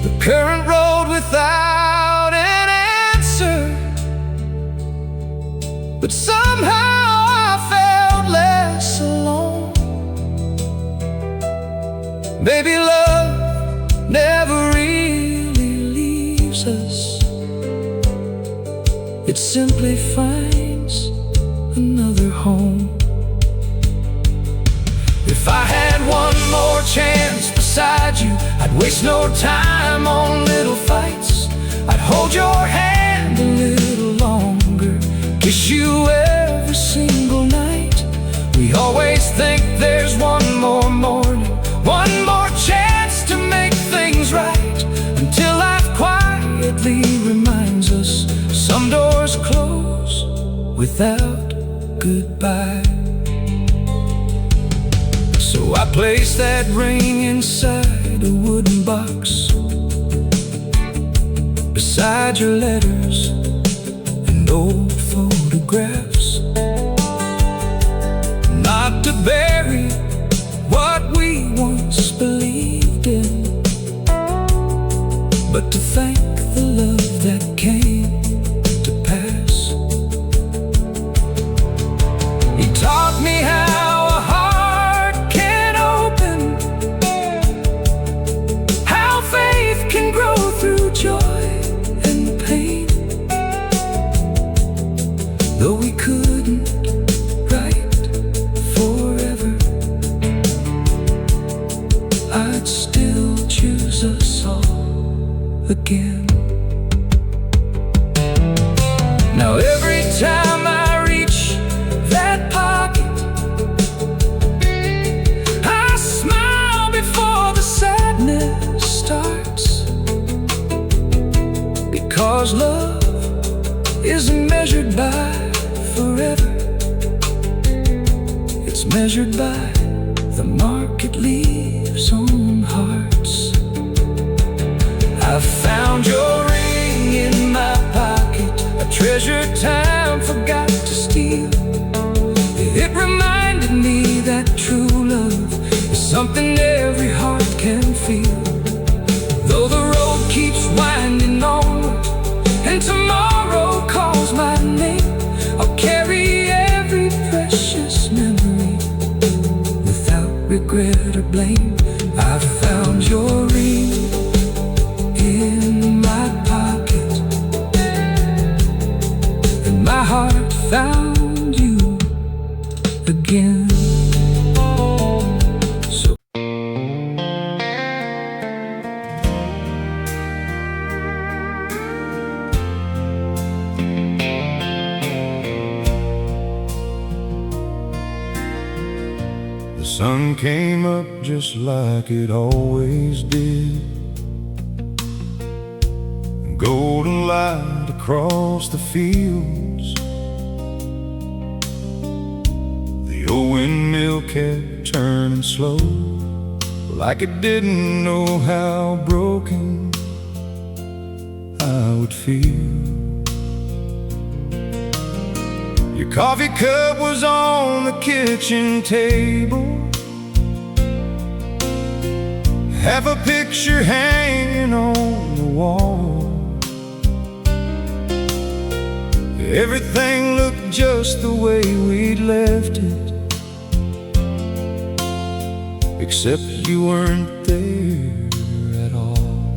The current rolled without an answer, but somehow I felt less alone. Baby, love never really leaves us, it simply finds another home. If I had one more chance beside you, I'd waste no time on little fights. I'd hold your hand a little longer, kiss you every single night. We always think there's one more morning, one more chance to make things right, until life quietly reminds us some doors close without goodbye. So I placed that ring inside a wooden box, beside your letters and old photographs, not to bury what we once believed in, but to thank the love that came to pass. He taught me how a heart can open, how faith can grow through joy and pain. Though we couldn't write forever, I'd still choose us all again. Now every time I reach that pocket, I smile before the sadness starts, because love isn't measured by forever, it's measured by the mark it leaves on hearts. I found your ring in my pocket, a treasure time forgot to steal. blame. I found your ring in my pocket, and my heart found you again. So the sun came up just like it always did, golden light across the fields. The old windmill kept turning slow, like it didn't know how broken I would feel. Your coffee cup was on the kitchen table, half a picture hanging on the wall. Everything looked just the way we'd left it, except you weren't there at all.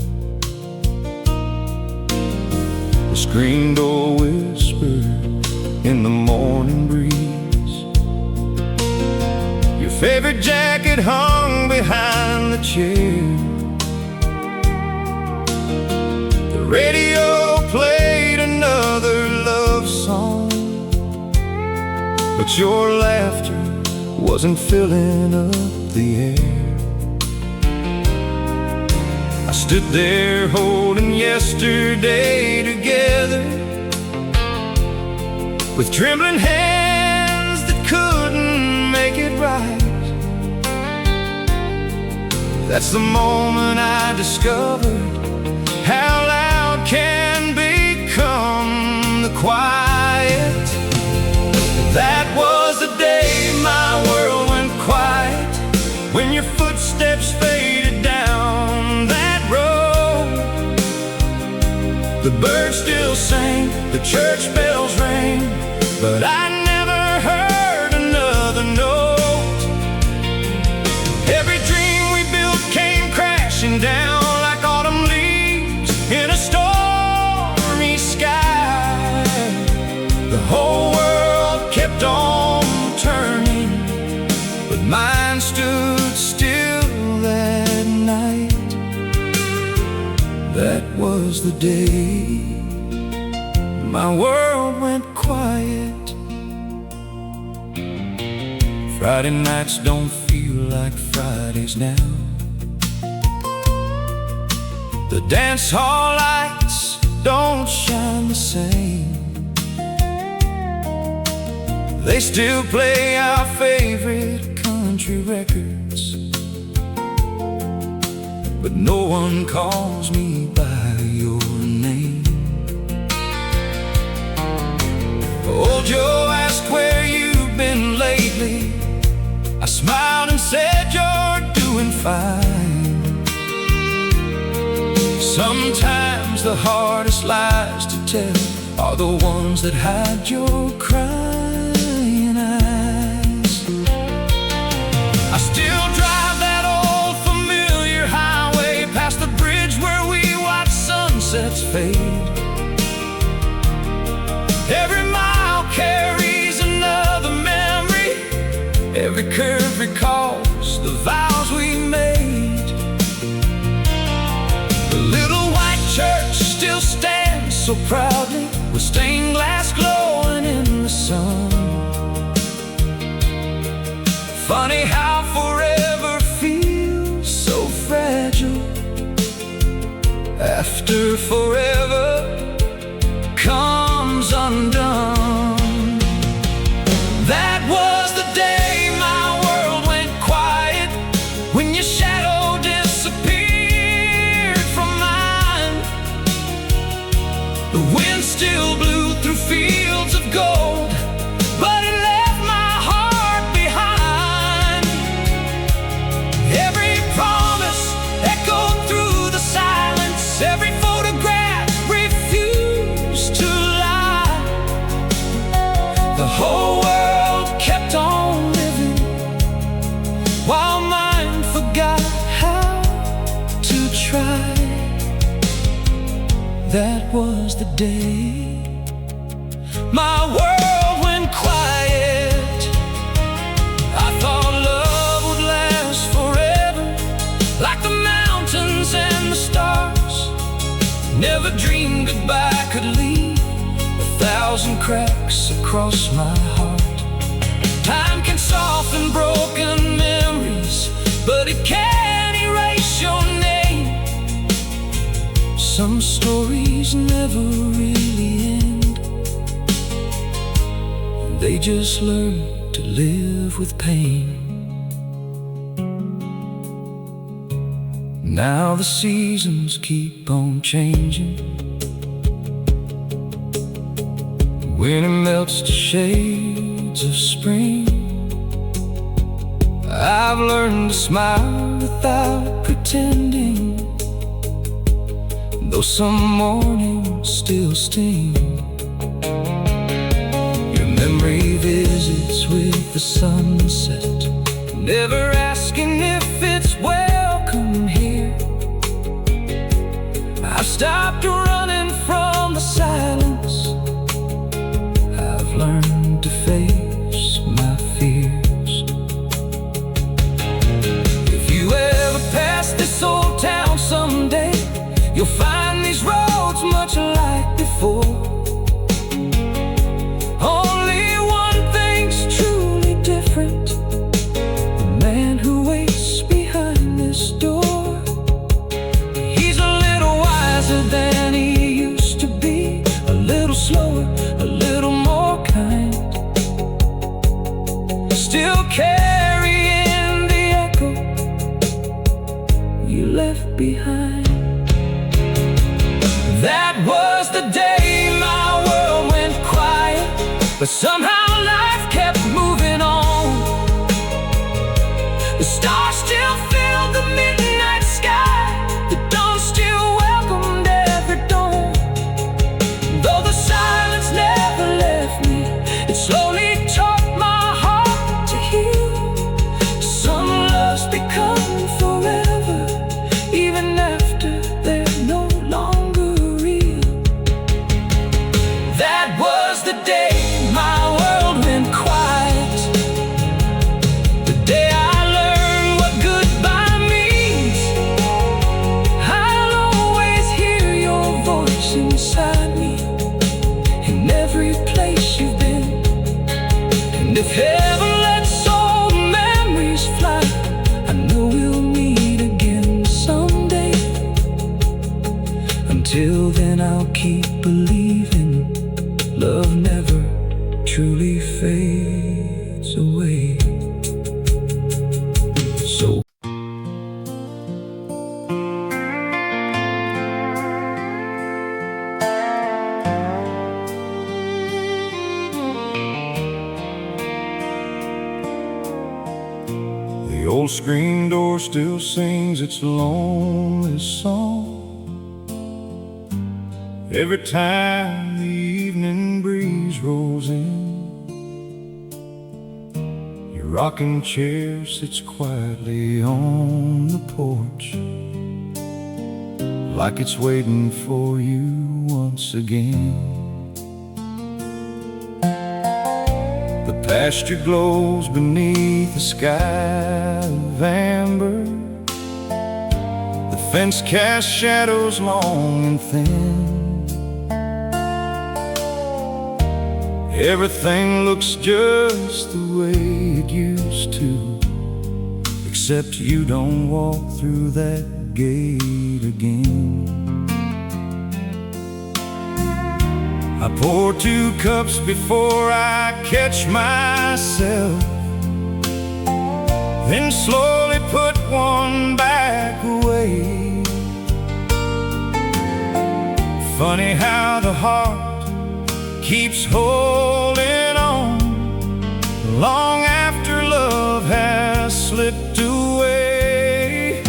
The screen door whispered in the morning breeze, your favorite jacket hung behind the chair. The radio played another love song, but your laughter wasn't filling up the air. I stood there holding yesterday together, with trembling hands that couldn't make it right. That's the moment I discovered how loud can become the quiet. That was the day my world went quiet, when your footsteps faded down that road. The birds still sang, the church bells rang, but I never heard another note. Every dream we built came crashing down like autumn leaves in a stormy sky. The whole world kept on turning, but mine stood still that night. That was the day my world went quiet. Friday nights don't feel like Fridays now. The dance hall lights don't shine the same. They still play our favorite country records, but no one calls me by your name. Old Joe asked where you've been lately. I smiled and said you're doing fine. Sometimes the hardest lies to tell are the ones that hide your crying eyes. I still drive that old familiar highway past the bridge where we watch sunsets fade. Every mile carries another memory, every curve recalls the vows we made. The little white church still stands so proudly, with stained glass glowing in the sun. Funny how forever feels so fragile after forever comes undone. That was the day my world went quiet, when your shadow disappeared from mine. The wind still blew through fields of gold, but it left my heart behind. Every promise echoed through the silence, every photograph refused to lie. The whole world kept on living while mine forgot That was the day my world went quiet. I thought love would last forever, like the mountains and the stars. Never dreamed goodbye could leave 1,000 cracks across my heart. Time can soften broken memories, but it can't erase your name. Some stories never really end, they just learn to live with pain. Now the seasons keep on changing. Winter melts to shades of spring. I've learned to smile without pretending, though some mornings still sting. Your memory visits with the sunset, never asking if it's welcome here. I've stopped running from the silence. I've learned to face my fears. If you ever pass this old town someday, you'll find these roads much like before. Only one thing's truly different: the man who waits behind this door. He's a little wiser than he used to be, a little slower, a little more kind, still carrying the echo you left behind. That was the day my world went quiet, but somehow life kept moving on. The stars still filled the midnight sky, the dawn still welcomed every dawn. Though the silence never left me, it slowly taught my heart to heal. Some loves become forever, even after they're no longer. That was the day my world went quiet, the day I learned what goodbye means. I'll always hear your voice inside me, in every place you've been. And if heaven lets all memories fly, I know we'll meet again someday. Until then I'll keep believing love never truly fades away. So the old screen door still sings its lonely song every time the evening breeze rolls in. Your rocking chair sits quietly on the porch, like it's waiting for you once again. The pasture glows beneath a sky of amber. The fence casts shadows long and thin. Everything looks just the way it used to, except you don't walk through that gate again. I pour 2 cups before I catch myself, then slowly put one back away. Funny how the heart keeps holding on long after love has slipped away.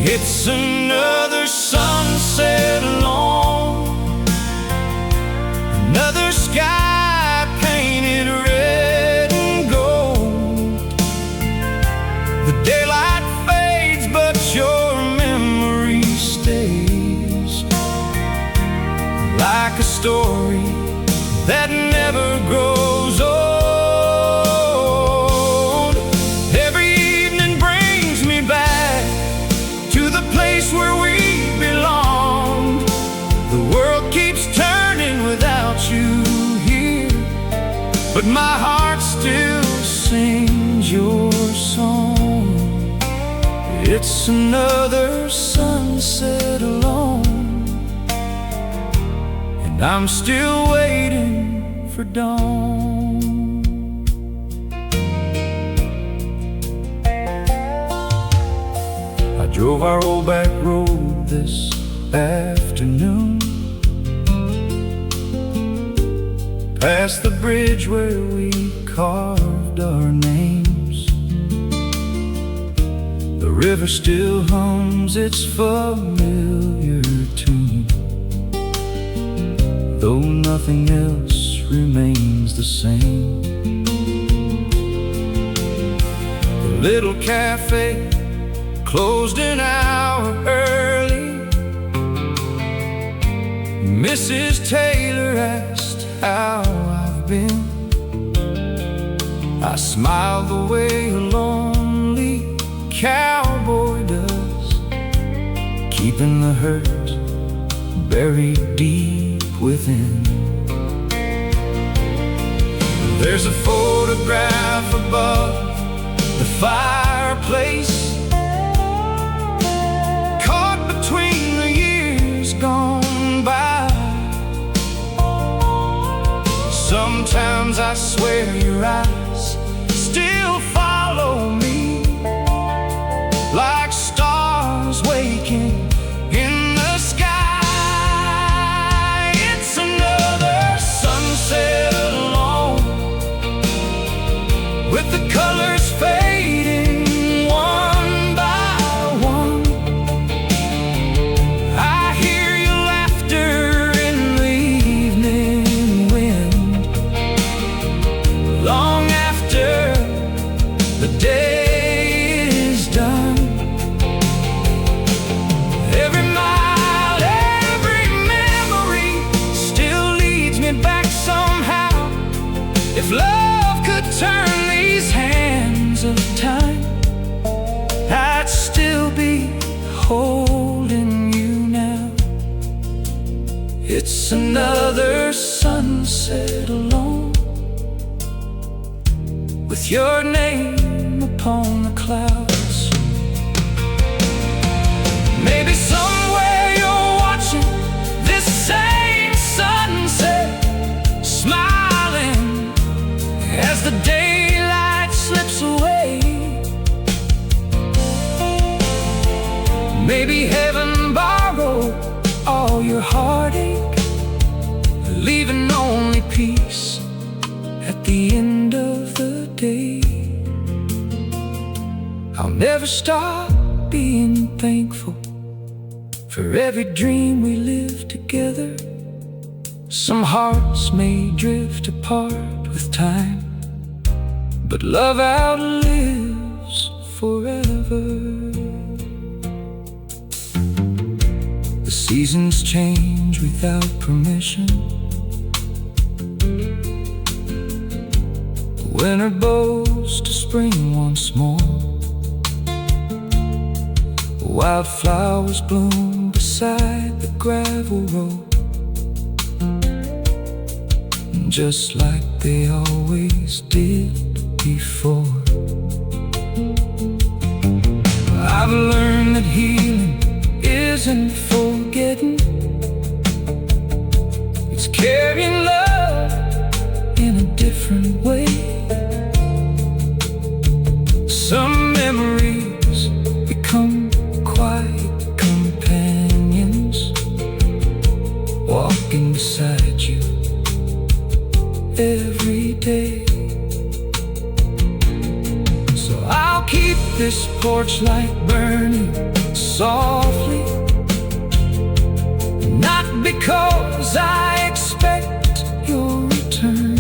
It's another sunset alone, another sky painted red and gold. The daylight fades, but your memory stays. like a story that never grows old. Every evening brings me back to the place where we belong. The world keeps turning without you here, but my heart still sings your song. It's another sunset alone, and I'm still waiting for dawn. I drove our old back road this afternoon, past the bridge where we carved our names. The river still hums its familiar tune, though nothing else remains the same. The little cafe closed an hour early. Mrs. Taylor asked how I've been. I smiled the way a lonely cowboy does, keeping the hurt buried deep within. There's a photograph above the fireplace, caught between the years gone by. Sometimes I swear your eyes still follow me, like stars waking in the sky. It's another sunset alone, with the colors fading one by one. I hear your laughter in the evening wind, long after the day is done. Every mile, every memory still leads me back somehow. If love could turn these hands of time, I'd still be holding you now. It's another sunset alone, with your name upon the clouds. Maybe somewhere you're watching this same sunset, smiling as the daylight slips away. Maybe heaven borrowed all your heartache, leaving only peace at the end of the day. I'll never stop being thankful for every dream we live together. Some hearts may drift apart with time, but love outlives forever. The seasons change without permission. Winter bows to spring once more. Wildflowers bloom beside the gravel road, just like they always did before. I've learned that healing isn't forgetting, it's carrying love in a different way. Some memories become quiet companions, walking beside you every day. So I'll keep this porch light burning softly, not because I expect your return,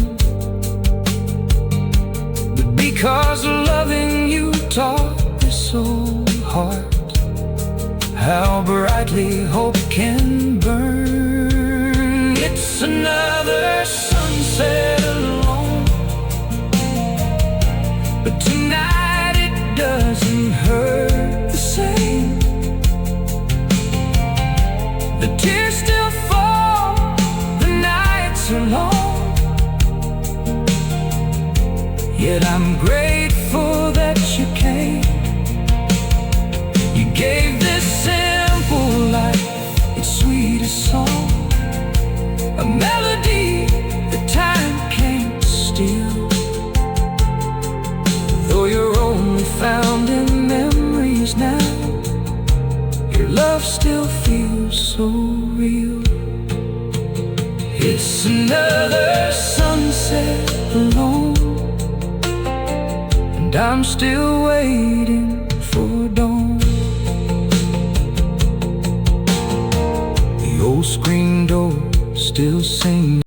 but because loving you taught this old heart how brightly hope can burn. Yet I'm grateful that you came. You gave this simple life its sweetest song, a melody that time can't steal. Though you're only found in memories now, your love still feels so real. It's another sunset alone, and I'm still waiting for dawn. The old screen door still sings